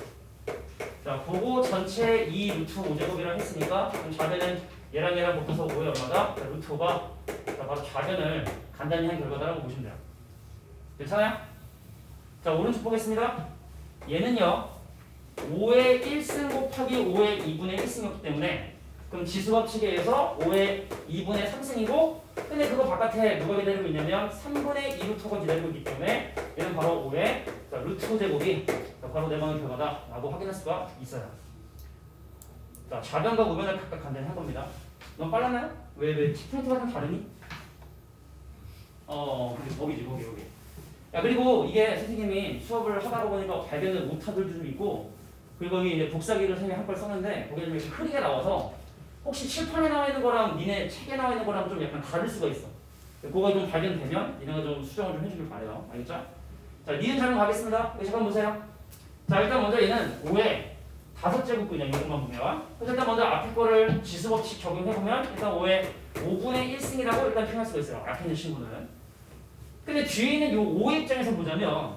자, 그거 전체 2 루트 5제곱이라고 했으니까 그럼 좌변은 얘랑 붙어서 5의 얼마다? 자, 루트 5가 자, 바로 좌변을 간단히 한 결과다라고 보시면 돼요. 괜찮아요? 자, 오른쪽 보겠습니다. 얘는요 5의 1승 곱하기 5의 2분의 1승이었기 때문에 그럼 지수법칙에 의해서 5의 2분의 3승이고 근데 그거 바깥에 누가 기다리고 있냐면 3분의 2 루트가 기다리고 있기 때문에 얘는 바로 5의 자, 루트 제곱이 바로 내방의 결과다 라고 확인할 수가 있어요. 자, 좌변과 우변을 각각 간단히 한 겁니다. 너무 빨랐나요? 왜 프린트가 좀 다르니? 거기지 거기. 야, 그리고 이게 선생님이 수업을 하다 보니까 발견을 못하들 좀 있고 그리고 이제 복사기를 선생님이 한 걸 썼는데 거기에 좀 이렇게 흐리게 나와서 혹시 칠판에 나와 있는 거랑 니네 책에 나와 있는 거랑 좀 약간 다를 수가 있어. 그거 좀 발견되면 니네가 좀 수정을 좀 해주길 바래요. 알겠죠? 자, 니은 자료 가겠습니다. 여기 잠깐 보세요. 자, 일단 먼저 얘는 5의 5제곱분이야. 이것만 보면. 그래서 일단 먼저 앞에 거를 지수법칙 적용해보면 일단 5의 5분의 1승이라고 일단 표현할 수가 있어요. 앞에 있는 친구는. 근데 뒤에 있는 요 5의 입장에서 보자면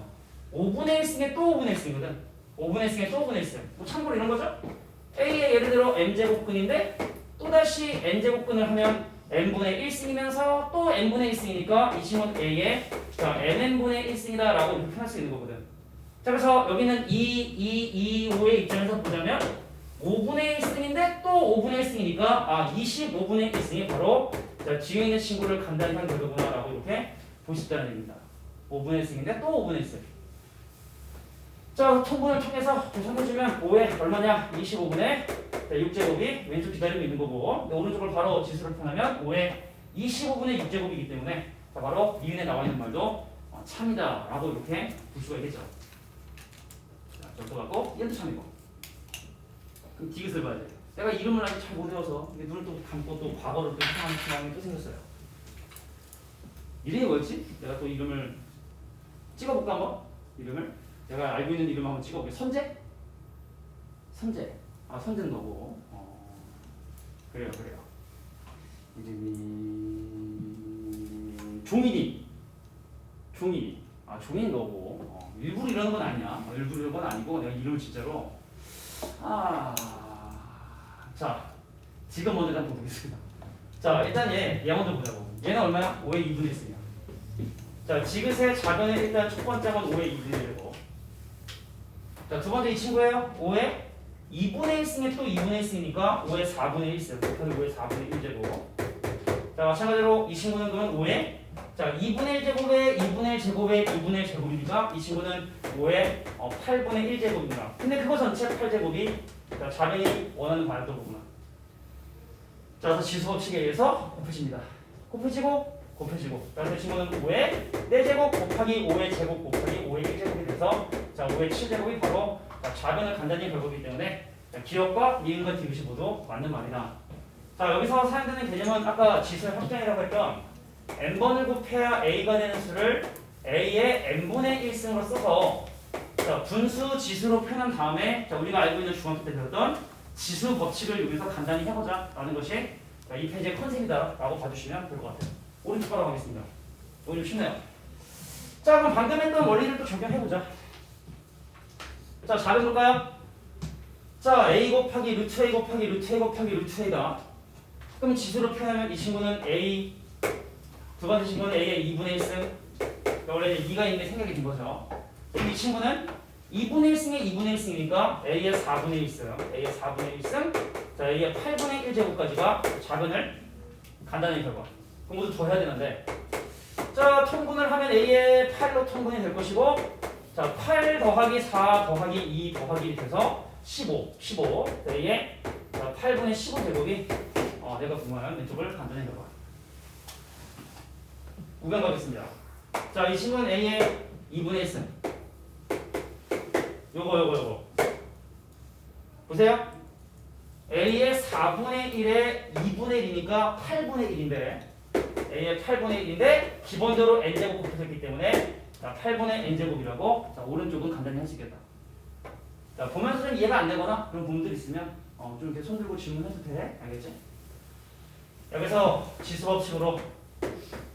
5분의 1승에 또 5분의 1승이거든. 5분의 1승에 또 5분의 1승. 뭐 참고로 이런 거죠? A의 예를 들어 m제곱근인데 또다시 n제곱근을 하면 n분의 1승이면서 또 n분의 1승이니까 이 친구는 A의 자, nn분의 1승이다 라고 이렇게 표현할 수 있는 거거든. 자, 그래서 여기는 5의 입장에서 보자면 5분의 1승인데 또 5분의 1승이니까 25분의 1승이 바로 자, 뒤에 있는 친구를 간단히 한 결과구나 라고 이렇게 볼 수 있다는 얘기입니다. 5분의 1승인데 또 5분의 1승. 자, 통분을 통해서 계산해주면 5의 얼마냐? 25분의 6제곱이 왼쪽 기다리고 있는 거고 오른쪽을 바로 지수를 표현하면 5의 25분의 6제곱이기 때문에 자, 바로 이은에 나와 있는 말도 참이다 라고 이렇게 볼 수가 있겠죠. 자, 저도 갖고 얘도 참이고 그럼 디귿을 봐야 돼. 내가 이름을 아직 잘 못 외워서 눈을 또 감고 또 과거를 또 생각하는 상황이 또 생겼어요. 이름이 뭐였지? 내가 또 이름을 찍어볼까 한번? 이름을? 내가 알고 있는 이름 한번 찍어볼게. 선재? 선재. 선재는 너고. 그래요. 이름이 종민이. 종이. 아, 종이는 너고. 일부러 이러는 건 아니야. 일부러 이러는 건 아니고 내가 이름을 진짜로. 자, 지금 먼저 일단 보겠습니다. 자, 일단 얘 먼저 보자고. 얘는 얼마야? 5의 2분의 1이야. 자, 지그세 작은의 일단 첫 번째 건 5의 2분의 1이고. 자, 두 번째 이 친구예요. 5의 2분의 1승에 또 2분의 1승이니까 5의 4분의 1승. 곱하기 5의 4분의 1제곱. 자, 마찬가지로 이 친구는 그러면 5의 자, 2분의 1제곱에 2분의 1제곱에 2분의 1제곱이니까 이 친구는 5의 8분의 1제곱입니다. 근데 그거 전체 8제곱이 자, 자변이 원하는 반응도 보구나. 자, 그래서 지수법칙에 의해서 곱해집니다. 곱해지고 그래서 이 친구는 5의 4제곱 곱하기 5의 제곱 곱하기 5의 1제곱이 돼서 자, 5의 7제곱이 바로 자, 자변을 간단히 결국이기 때문에 자, 기억과 니은과 디귿이 모두 맞는 말이다. 자, 여기서 사용되는 개념은 아까 지수의 확장이라고 했던 n번을 곱해야 a가 되는 수를 a의 n분의 1승으로 써서 자, 분수 지수로 표현한 다음에 자, 우리가 알고 있는 중학교 때 배웠던 지수 법칙을 여기서 간단히 해보자 라는 것이 자, 이 페이지의 컨셉이다 라고 봐주시면 될 것 같아요. 오른쪽 바로 가겠습니다. 오늘 좀 쉽네요. 자, 그럼 방금 했던 원리를 또 적용해보자. 자, 잘해볼까요? 자, a 곱하기 루트 a 곱하기 루트 a 곱하기 루트 a다. 그럼 지수로 표현하면 이 친구는 a 두 번째 친구는 a의 2분의 1승. 그러니까 원래 2가 있는데 생각이 든 거죠. 그럼 이 친구는 2분의 1승에 2분의 1승이니까 a의 4분의 1승. a의 4분의 1승. 자, a의 8분의 1제곱까지가 자변을 간단히 결과. 그럼 모두 더 해야 되는데. 자, 통분을 하면 a의 8로 통분이 될 것이고 자, 8 더하기 4 더하기 2 더하기 1이 돼서 15. a의 8분의 15제곱이 내가 궁금한 왼쪽을 간단히 결과. 우경 가겠습니다. 자, 이 친구는 a의 2분의 1승. 요거. 보세요. a의 4분의 1에 2분의 1이니까 8분의 1인데 a의 8분의 1인데 기본적으로 n제곱 곱해졌기 때문에 자, 8분의 n제곱이라고 자, 오른쪽은 간단히 할 수 있겠다. 자, 보면서 좀 이해가 안 되거나 그런 부분들 있으면 좀 이렇게 손 들고 질문해도 돼. 알겠지? 여기서 지수법칙으로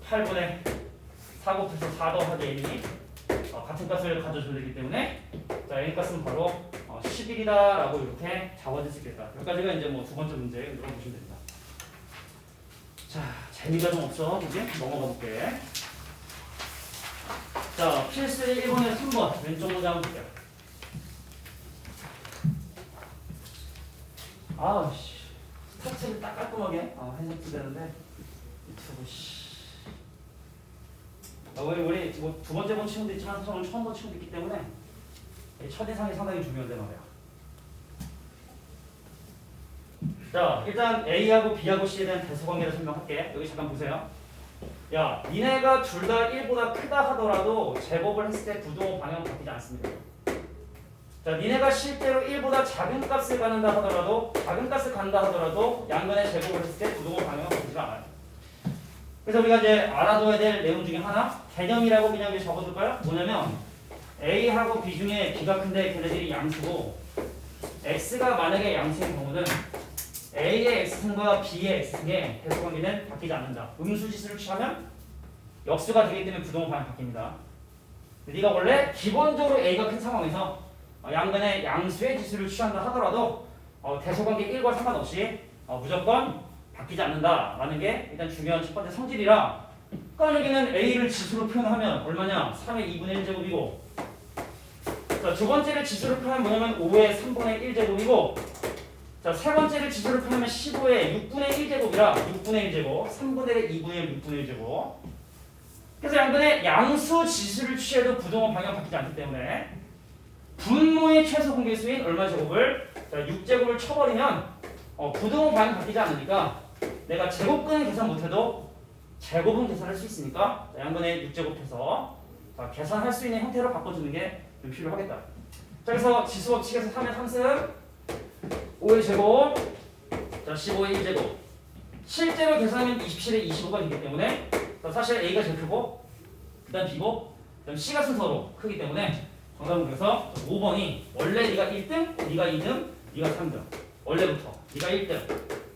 8분의 4 곱해서 4 더하기 n이 같은 값을 가져줘야 되기 때문에 자, n 값은 바로 11이다 라고 이렇게 적어줄 수 있겠다. 여기까지가 이제 뭐 두 번째 문제 읽어보시면 됩니다. 자, 재미가 좀 없어. 그지? 넘어가 볼게. 자, 필수 1번에 3번 왼쪽 문제 한번 볼게요. 아우씨, 스타트를 딱 깔끔하게 해석도 되는데 유튜브 씨. 우리 뭐 두 번째 본 친구도 있지만 저는 처음 본 친구도 있기 때문에 첫인상이 상당히 중요한데 말이야. 자, 일단 A하고 B하고 C에 대한 대소관계를 설명할게. 여기 잠깐 보세요. 야, 니네가 둘 다 1보다 크다 하더라도 제곱을 했을 때 부동호 방향은 바뀌지 않습니다. 자, 니네가 실제로 1보다 작은 값을 갖는다 하더라도 작은 값을 갖는다 하더라도 양변의 제곱을 했을 때 부동호 방향은 바뀌지 않아요. 그래서 우리가 이제 알아둬야 될 내용 중에 하나 개념이라고 그냥 이제 적어둘까요? 뭐냐면 A하고 B 중에 B가 큰데 걔네들이 양수고 X가 만약에 양수인 경우는 A의 X승과 B의 X승의 대소관계는 바뀌지 않는다. 음수지수를 취하면 역수가 되기 때문에 부동호 방향이 바뀝니다. 네가 원래 기본적으로 A가 큰 상황에서 양변의 양수의 지수를 취한다 하더라도 대소관계 1과 상관없이 무조건 바뀌지 않는다라는 게 일단 중요한 첫 번째 성질이라 그러니까 여기는 A를 지수로 표현하면 얼마냐? 3의 2분의 1제곱이고 자, 두 번째를 지수로 표현하면 뭐냐면 5의 3분의 1제곱이고 자, 세 번째를 지수로 표현하면 15의 6분의 1제곱이라 6분의 1제곱 3분의 1의 2분의 1 6분의 1제곱 그래서 양변의 양수 지수를 취해도 부동호 방향 바뀌지 않기 때문에 분모의 최소 공개수인 얼마 제곱을 자, 6제곱을 쳐버리면 부동호 방향 바뀌지 않으니까 내가 제곱근은 계산 못해도 제곱은 계산할 수 있으니까 자, 양변의 6제곱해서 계산할 수 있는 형태로 바꿔주는 게 좀 필요하겠다. 자, 그래서 지수법칙에서 3의 3승 5의 제곱 자, 15의 1제곱 실제로 계산하면 27의 25가 되기 때문에 사실 A가 제일 크고 그 다음 B고 그 다음 C가 순서로 크기 때문에 정답은 그래서 5번이 원래 네가 1등, 네가 2등, 네가 3등 원래부터 네가 1등,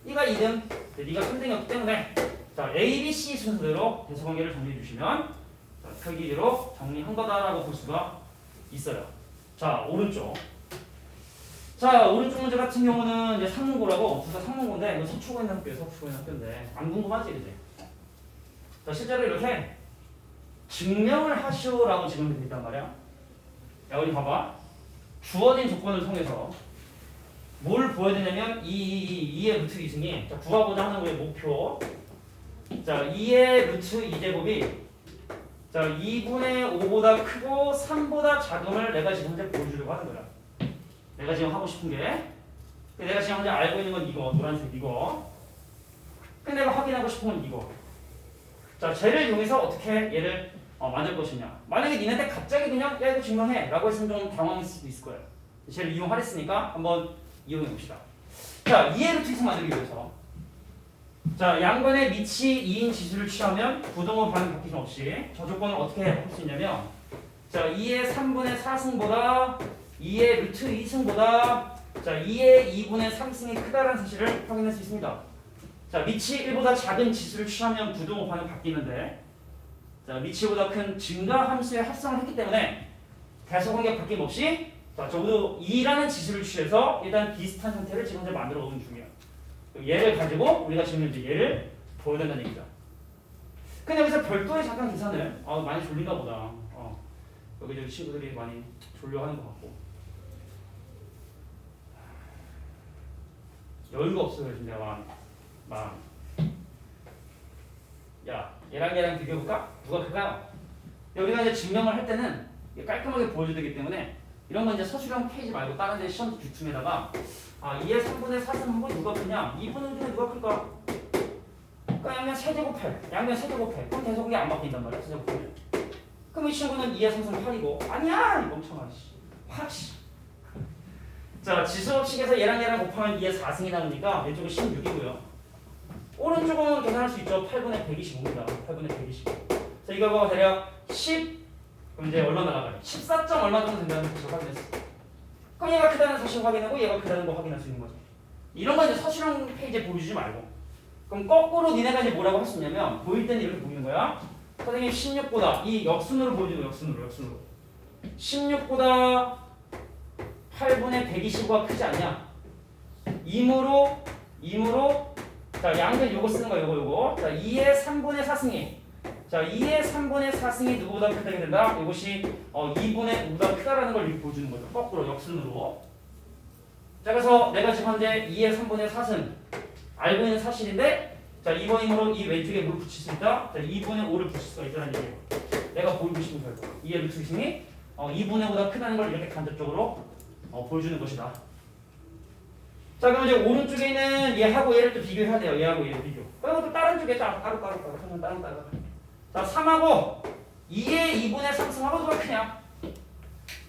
네가 2등, 네가 3등이었기 때문에 자, A, B, C 순서대로 대소관계를 정리해 주시면 자, 그 길이로 정리한 거다라고 볼 수가 있어요. 자, 오른쪽. 자, 오른쪽 문제 같은 경우는 이제 상문고라고, 둘 다 상문고인데, 이거 서초고 있는 학교예요. 서초고 있는 학교인데, 안 궁금하지, 그지? 자, 실제로 이렇게 증명을 하시오라고 지금 되어 있단 말이야. 야, 우리 봐봐. 주어진 조건을 통해서 뭘 보여야 되냐면, 2의 루트 2승이, 자, 구하고자 하는 거의 목표. 자, 2의 루트 2제곱이, 자, 2분의 5보다 크고 3보다 작음을 내가 지금 현재 보여주려고 하는 거야. 내가 지금 하고 싶은 게, 내가 지금 현재 알고 있는 건 이거, 노란색 이거. 근데 내가 확인하고 싶은 건 이거. 자, 쟤를 이용해서 어떻게 얘를 만들 것이냐. 만약에 니네한테 갑자기 그냥 야 이거 증명해 라고 했으면 좀 당황할 수도 있을 거예요. 쟤를 이용하랬으니까 한번 이용해 봅시다. 자, 2의 루트 2승 만들기 위해서, 자, 양변의 밑이 2인 지수를 취하면 부등호 반응 바뀌심 없이 저 조건을 어떻게 할 수 있냐면, 자, 2의 3분의 4승보다 2의 루트 2승보다 자 2의 2분의 3승이 크다라는 사실을 확인할 수 있습니다. 자, 밑이 1보다 작은 지수를 취하면 부등호 반응 바뀌는데, 자, 밑이 1보다 큰 증가 함수의 합성을 했기 때문에 대소관계 바뀜 없이, 자, 적어도 2라는 지수를 취해서 일단 비슷한 형태를 지금 현재 만들어 놓은 중이에요. 얘를 가지고 우리가 지금 이제 얘를 보여낸다는 얘기죠. 근데 여기서 별도의 잠깐 계산을, 많이 졸린가 보다. 여기 친구들이 많이 졸려하는 것 같고 여유가 없어요 지금 내가 마음. 야, 얘랑 비교해볼까? 누가 크까요? 우리가 이제 증명을 할 때는 깔끔하게 보여줘야 되기 때문에 이런 건 이제 서술형 페이지 말고 다른 데 시험 규칙에다가 2의 3분의 4승 한 번 누가 크냐? 2분의 1은 누가 클까? 그러니까 양면 세제곱해. 양면 세제곱해. 그럼 대소관계 안 바뀐단 말이야. 세제곱해. 그럼 이 친구는 2의 3승 8이고 아니야! 이 멍청아. 확 씨. 자, 지수법칙에서 얘랑 곱하면 2의 4승이 나오니까 왼쪽은 16이고요. 오른쪽은 계산할 수 있죠. 8분의 125입니다. 8분의 125. 자, 이거 대략 10, 그럼 이제 얼마 나가요? 14점 얼마 정도 된다는 사실을 확인했어. 그럼 얘가 크다는 사실을 확인하고 얘가 크다는 거 확인할 수 있는 거죠. 이런 거 이제 서술형 페이지에 보여주지 말고. 그럼 거꾸로 니네가 이제 뭐라고 할 수 있냐면, 보일 때는 이렇게 보이는 거야. 선생님 16보다, 이 역순으로 보여주는 역순으로. 16보다 8분의 125가 크지 않냐? 이므로 자, 양변 요거 쓰는 거야. 요거. 자, 2의 3분의 4승이. 자, 2의 3분의 4승이 누구보다 크다게 된다. 이것이 2분의 5보다 크다라는 걸 보여주는 거죠. 거꾸로 역순으로. 자, 그래서 내가 지금 현재 2의 3분의 4승 알고 있는 사실인데, 자, 2번이므로 이 왼쪽에 뭘 붙일 수 있다? 자, 2분의 5를 붙일 수가 있다는 얘기예요. 내가 보이고 싶은 결과. 2의 루트 2승이 2분의 5보다 크다는 걸 이렇게 간접적으로 보여주는 것이다. 자, 그럼 이제 오른쪽에 있는 얘하고 얘를 또 비교해야 돼요. 얘하고 얘를 비교. 그리고 또 다른 쪽에 따로. 자, 3하고 2의 2분의 3승하고 누가 크냐?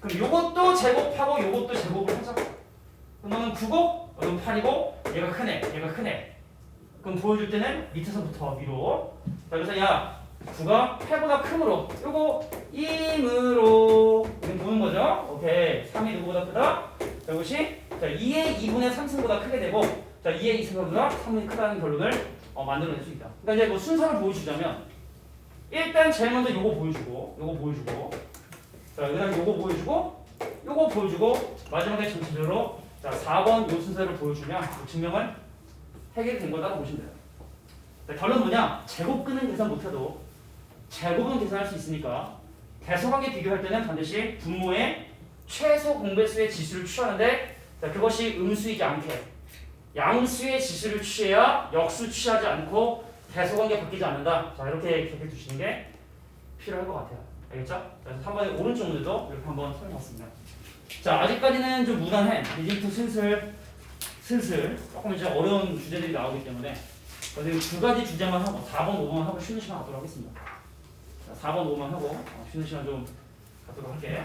그럼 요것도 제곱하고 요것도 제곱을 하자. 그럼 너는 9고 너는 8이고 얘가 크네. 그럼 보여줄 때는 밑에서부터 위로. 자, 그래서 야 9가 8보다 크므로 요거 임으로 이렇게 보는 거죠. 오케이. 3이 누구보다 크다? 자, 이것이 자, 2의 2분의 3승보다 크게 되고, 자, 2의 2승보다 3분이 크다는 결론을 만들어낼 수 있다. 그러니까 이제 뭐 순서를 보여주자면, 일단 제일 먼저 요거 보여주고, 자, 그다음 요거 보여주고, 마지막에 전체적으로 자, 4번 요 순서를 보여주면 그 증명은 해결된 거라고 보시면 돼요. 자, 결론 뭐냐? 제곱근은 계산 못해도 제곱은 계산할 수 있으니까 대소관계 비교할 때는 반드시 분모의 최소 공배수의 지수를 취하는데, 자, 그것이 음수이지 않게 양수의 지수를 취해야 역수 취하지 않고 대소관계 바뀌지 않는다. 자, 이렇게 기억해 두시는 게 필요할 것 같아요. 알겠죠? 그래서 한 번에 오른쪽 문제도 이렇게 한번 설명했습니다. 자, 아직까지는 좀 무난해. 이제부터 슬슬 조금 이제 어려운 주제들이 나오기 때문에 두 가지 주제만 하고 4번, 5번 하고 쉬는 시간 갖도록 하겠습니다. 자, 4번, 5번 하고 쉬는 시간 좀 갖도록 할게.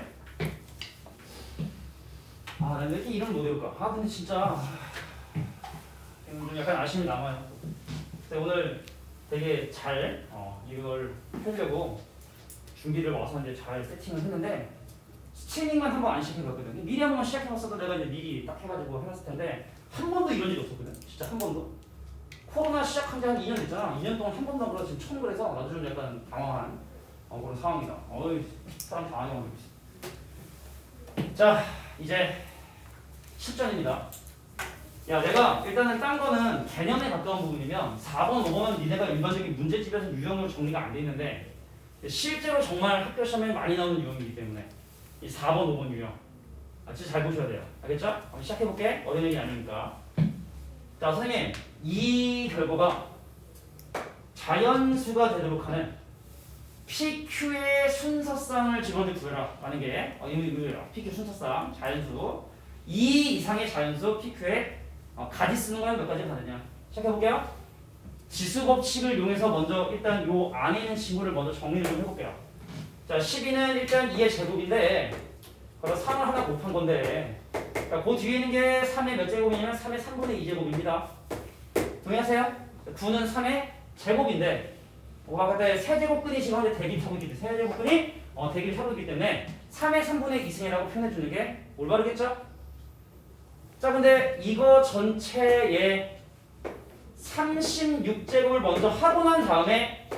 나 왜 이렇게 이름 못 외울까? 근데 진짜 좀 약간 아쉬움이 남아요. 근데 오늘 되게 잘 이걸 하려고 준비를 와서 이제 잘 세팅을 했는데, 스트리밍만 한 번 안 시켜봤거든요. 미리 한 번 시작해봤어도 내가 이제 미리 딱 해가지고 해놨을 텐데 한 번도 이런 적이 없었거든. 진짜 한 번도. 코로나 시작한 지 한 2년 됐잖아. 2년 동안 한 번도 안 그래서 지금 처음 그래서 나도 좀 약간 당황한 그런 상황이다. 어이, 사람 당황하고 있어. 자, 이제 10전입니다. 야, 내가 일단은 딴 거는 개념에 가까운 부분이면 4번, 5번은 니네가 일반적인 문제집에서 유형으로 정리가 안 돼 있는데 실제로 정말 학교 시험에 많이 나오는 유형이기 때문에 이 4번, 5번 유형 진짜 잘 보셔야 돼요. 알겠죠? 한번 시작해볼게. 어린애기 아니니까. 자, 선생님, 이 결과가 자연수가 되도록 하는 PQ의 순서쌍을 직원들 구해라 라는 게 의미라. PQ 순서쌍, 자연수 2 이상의 자연수 PQ의 가지 쓰는 거는 몇 가지 받느냐. 시작해볼게요. 지수 법칙을 이용해서 먼저 일단 요 안에 있는 지구를 먼저 정리를 좀 해볼게요. 자, 12는 일단 2의 제곱인데 그래서 3을 하나 곱한 건데 자, 그 뒤에 있는 게 3의 몇 제곱이냐면 3의 3분의 2제곱입니다. 동의하세요? 9는 3의 제곱인데 아까 세제곱근이 지금 현재 대기를 타고 있기 때문에 세제곱근이 대기를 타고 있기 때문에 3의 3분의 2승이라고 표현해주는 게 올바르겠죠? 자, 근데 이거 전체에 36제곱을 먼저 하고 난 다음에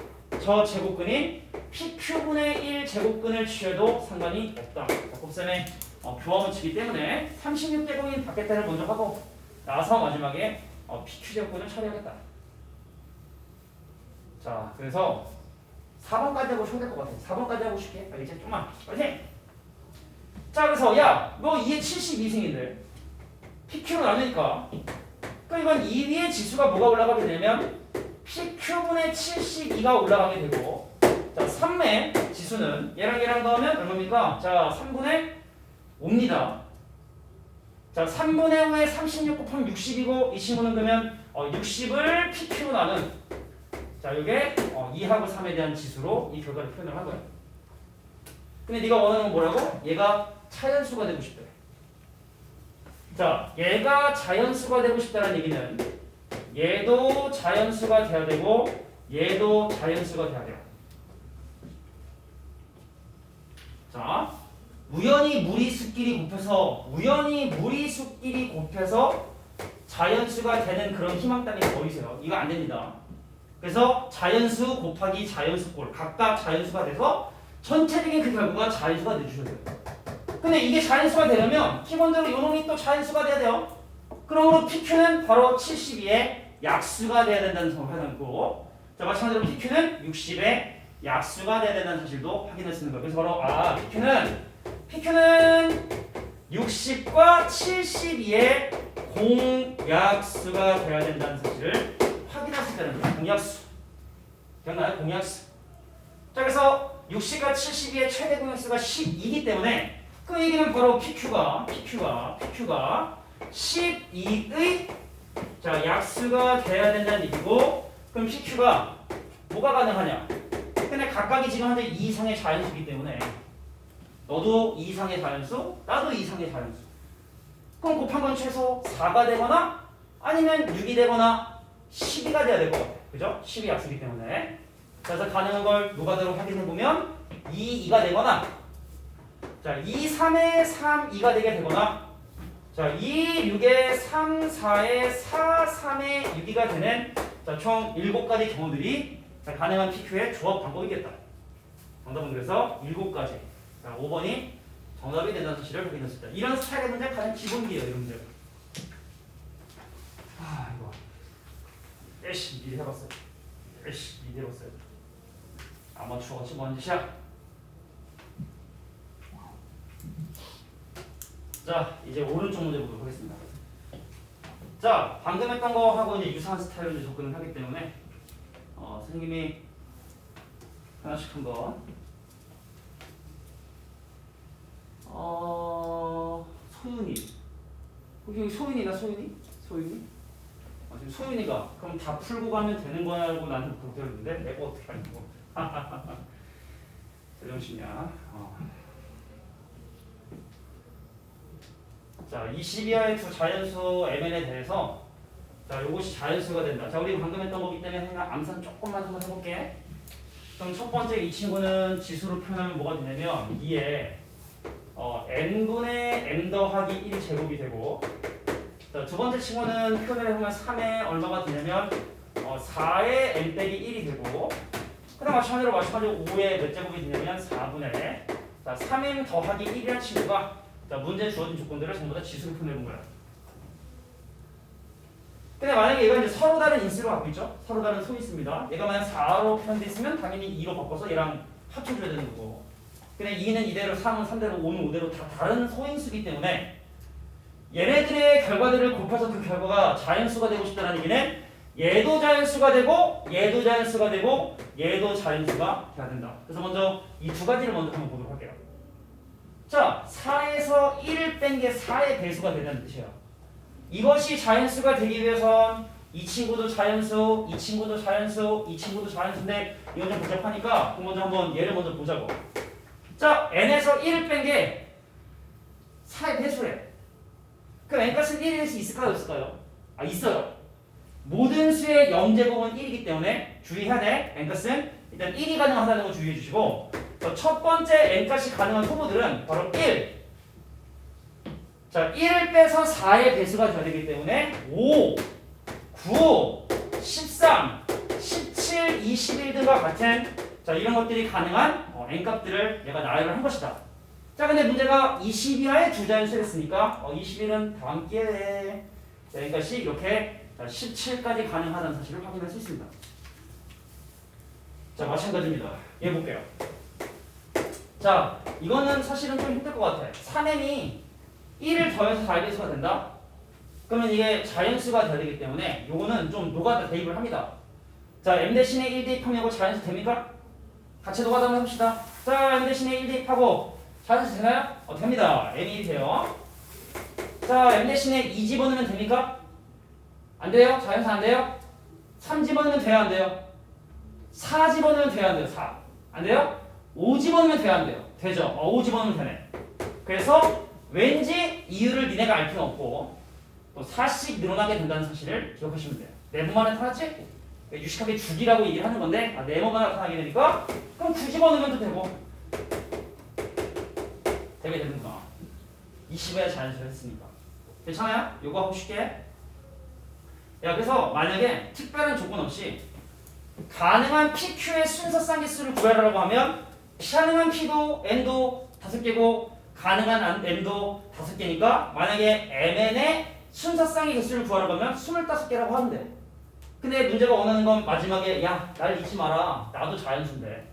저 제곱근이 PQ분의 1 제곱근을 취해도 상관이 없다. 곱셈의 교환원칙이기 때문에 36제곱인 밖에다를 먼저 하고 나서 마지막에 PQ 제곱근을 처리하겠다. 자, 그래서 4번까지 하고 싶으면 될 것 같아. 4번까지 하고 싶게. 알겠지? 좀만. 파이팅! 자, 그래서 야, 너 2의 72승인데 PQ로 나누니까 그러니까 이건 2위의 지수가 뭐가 올라가게 되면 PQ분의 72가 올라가게 되고 자, 3의 지수는 얘랑 더하면 얼마입니까? 자, 3분의 5입니다. 자, 3분의 5에 36 곱하면 60이고 이 친구는 그러면 60을 PQ로 나눈 자, 이게 2하고 3에 대한 지수로 이 결과를 표현을 한 거예요. 근데 네가 원하는 건 뭐라고? 얘가 자연수가 되고 싶대. 자, 얘가 자연수가 되고 싶다는 얘기는 얘도 자연수가 돼야 되고 얘도 자연수가 돼야 돼요. 자, 우연히 무리수끼리 곱해서 자연수가 되는 그런 희망 따위가 버리세요. 이거 안 됩니다. 그래서 자연수 곱하기 자연수꼴 각각 자연수가 돼서 전체적인 그 결과가 자연수가 돼주셔야 돼요. 근데 이게 자연수가 되려면 기본적으로 요놈이 또 자연수가 돼야 돼요. 그러므로 PQ는 바로 72의 약수가 돼야 된다는 점을 확인하고 자, 마찬가지로 PQ는 60의 약수가 돼야 된다는 사실도 확인할 수 있는 거예요. 그래서 바로 PQ는 60과 72의 공약수가 돼야 된다는 사실을 확인할 수 있다는 거예요. 공약수. 기억나요? 공약수. 자, 그래서 60과 72의 최대 공약수가 12이기 때문에 그 얘기는 바로 PQ가 12의 자, 약수가 돼야 된다는 얘기고 그럼 PQ가 뭐가 가능하냐? 근데 각각이 지금 현재 2 이상의 자연수이기 때문에 너도 2 이상의 자연수, 나도 2 이상의 자연수. 그럼 곱한 건 최소 4가 되거나 아니면 6이 되거나 12가 돼야 될 것 같아. 그죠? 10이 약수이기 때문에. 그래서 가능한 걸 노가다로 확인해보면 2, 2가 되거나 자, 2, 3에 3, 2가 되게 되거나 자, 2, 6에 3, 4에 4, 3에 6이가 되는 자, 총 7가지 경우들이 자, 가능한 PQ의 조합 방법이겠다. 정답은 그래서 7가지. 자, 5번이 정답이 된다는 사실을 확인했습니다. 이런 스타일의 문제 가장 기본기예요. 이런 문제. 이거 미리 해봤어요. 미리 해봤어요. 아마추어같이 뭐하는 짓이야? 자, 이제 오른쪽 문제 보도록 하겠습니다. 자, 방금 했던 거하고 이제 유사한 스타일로 접근을 하기 때문에 선생님이 하나씩 한번 소윤이 혹시 여기 소윤이가 소윤이? 지금 소윤이가 그럼 다 풀고 가면 되는 거냐고 나한테 물어봤는데 내가 어떻게 하냐고 제정신이야. 자, 22하의 두 자연수 MN에 대해서 자, 요것이 자연수가 된다. 자, 우리 방금 했던 거기 때문에 그냥 암산 조금만 한번 해볼게. 그럼 첫 번째 이 친구는 지수로 표현하면 뭐가 되냐면 2에 n분의 n 더하기 1이 제곱이 되고 자, 두 번째 친구는 표현을 해보면 3에 얼마가 되냐면 4에 n 빼기 1이 되고 그다음 마찬가지로 5의 몇 제곱이 되냐면 4분의 자 3m 더하기 1이라는 친구가 자 문제에 주어진 조건들을 전부 다 지수로 표현해본 거야. 근데 만약에 얘가 이제 서로 다른 인수를 갖고 있죠? 서로 다른 소인수입니다. 얘가 만약 4로 표현돼 있으면 당연히 2로 바꿔서 얘랑 합쳐줘야 되는 거고. 근데 2는 이대로, 3은 3대로, 5는 5대로 다 다른 소인수이기 때문에 얘네들의 결과들을 곱해서 그 결과가 자연수가 되고 싶다는 얘기는 얘도 자연수가 되고 얘도 자연수가 되고 얘도 자연수가 돼야 된다. 그래서 먼저 이 두 가지를 먼저 한번 보도록 할게요. 자, 4에서 1을 뺀 게 4의 배수가 되는 뜻이에요. 이것이 자연수가 되기 위해선 이 친구도 자연수, 이 친구도 자연수, 이 친구도 자연수인데 이건 좀 복잡하니까 먼저 한번 얘를 먼저 보자고. 자, n에서 1을 뺀 게 4의 배수래. 그럼 n값은 1일 수 있을까요? 없을까요? 아, 있어요. 모든 수의 0제곱은 1이기 때문에 주의해야 돼. n값은 일단 1이 가능하다는 거 주의해 주시고 첫 번째 n값이 가능한 소모들은 바로 1. 자, 1을 빼서 4의 배수가 돼야 되기 때문에 5, 9, 13, 17, 21 등과 같은 자 이런 것들이 가능한 n값들을 얘가 나열을 한 것이다. 자, 근데 문제가 20 이하의 두 자연수를 했으니까 21은 다 함께 n값이 이렇게 17까지 가능하다는 사실을 확인할 수 있습니다. 자, 마찬가지입니다. 얘 볼게요. 자, 이거는 사실은 좀 힘들 것 같아. 3n이 1을 더해서 4의 배수가 된다? 그러면 이게 자연수가 돼야 되기 때문에 요거는 좀 노가다 대입을 합니다. 자, m 대신에 1 대입하면 이거 자연수 됩니까? 같이 노가다 한번 해봅시다. 자, m 대신에 1 대입하고 자연수 되나요? 됩니다. m이 돼요. 자, m 대신에 2 집어넣으면 됩니까? 안 돼요? 자연수 안 돼요? 3 집어넣으면 돼요? 안 돼요? 4 집어넣으면 돼요? 안 돼요? 4. 안 돼요? 5 집어넣으면 돼요? 안 돼요? 되죠? 5 집어넣으면 되네. 그래서 왠지 이유를 니네가 알 필요 없고 또 4씩 늘어나게 된다는 사실을 기억하시면 돼요. 네모만 나타났지? 유식하게 주기라고 얘기를 하는 건데 네모만 나타나게 되니까 그럼 9 집어넣으면 또 되고 되게 되는구나. 20에 자연수를 했으니까. 괜찮아요? 요거 하고 쉽게. 야, 그래서 만약에 특별한 조건 없이 가능한 PQ의 순서 쌍개수를 구하라고 하면 가능한 P도 N도 5개고 가능한 N도 5개니까 만약에 MN의 순서쌍의 개수를 구하라고 하면 25개라고 하면 돼. 근데 문제가 원하는 건 마지막에 야, 날 잊지 마라. 나도 자연수인데.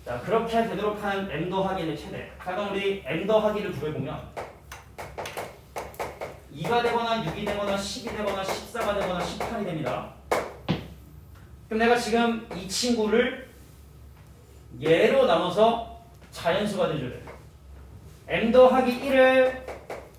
자, 그렇게 되도록 하는 M 더하기의 최대. 자, 그럼 우리 M 더하기를 구해보면 2가 되거나 6이 되거나 10이 되거나 14가 되거나 18이 됩니다. 그럼 내가 지금 이 친구를 얘로 나눠서 자연수가 돼줘야 돼. m 더하기 1을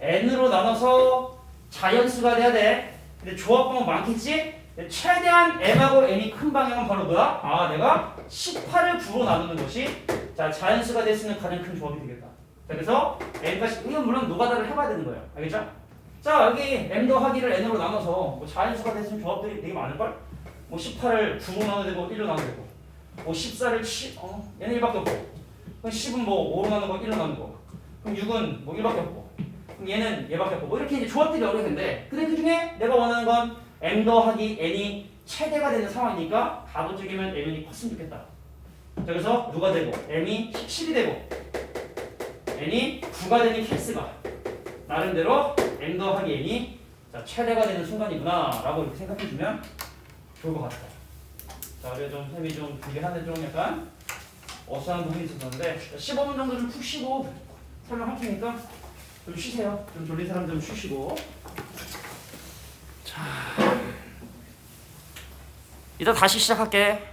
n으로 나눠서 자연수가 돼야 돼. 근데 조합방은 많겠지? 최대한 m하고 n이 큰 방향은 바로 뭐야? 아, 내가 18을 9로 나누는 것이 자 자연수가 될 수 있는 가장 큰 조합이 되겠다. 자, 그래서 n까지 이건 물론 노가다를 해봐야 되는 거예요. 알겠죠? 자, 여기 m 더하기를 n으로 나눠서 뭐 자연수가 될 수 있는 조합들이 되게 많을걸? 뭐 18을 9로 나눠도 되고 1로 나눠도 되고 뭐 14를 얘는 1밖에 없고 그럼 10은 뭐 5로 나누는 거 1로 나누는 거 그럼 6은 뭐 1밖에 없고 그럼 얘는 얘밖에 없고 뭐 이렇게 이제 조합들이 여러 개인데 근데 그 중에 내가 원하는 건 m 더하기 n이 최대가 되는 상황이니까 가로 쪽이면 m이 컸으면 좋겠다. 자, 그래서 누가 되고 m이 17이 되고 n이 9가 되는 케이스가 나름대로 m 더하기 n이 자, 최대가 되는 순간이구나 라고 이렇게 생각해주면 좋을 것 같아요. 자, 그래 좀 쌤이 좀 분개하는데 좀 약간 어수선한 부분이 있었는데 15분 정도 좀 푹 쉬고 설명할 테니까 좀 쉬세요. 좀 졸린 사람 좀 쉬시고. 자, 이따 다시 시작할게.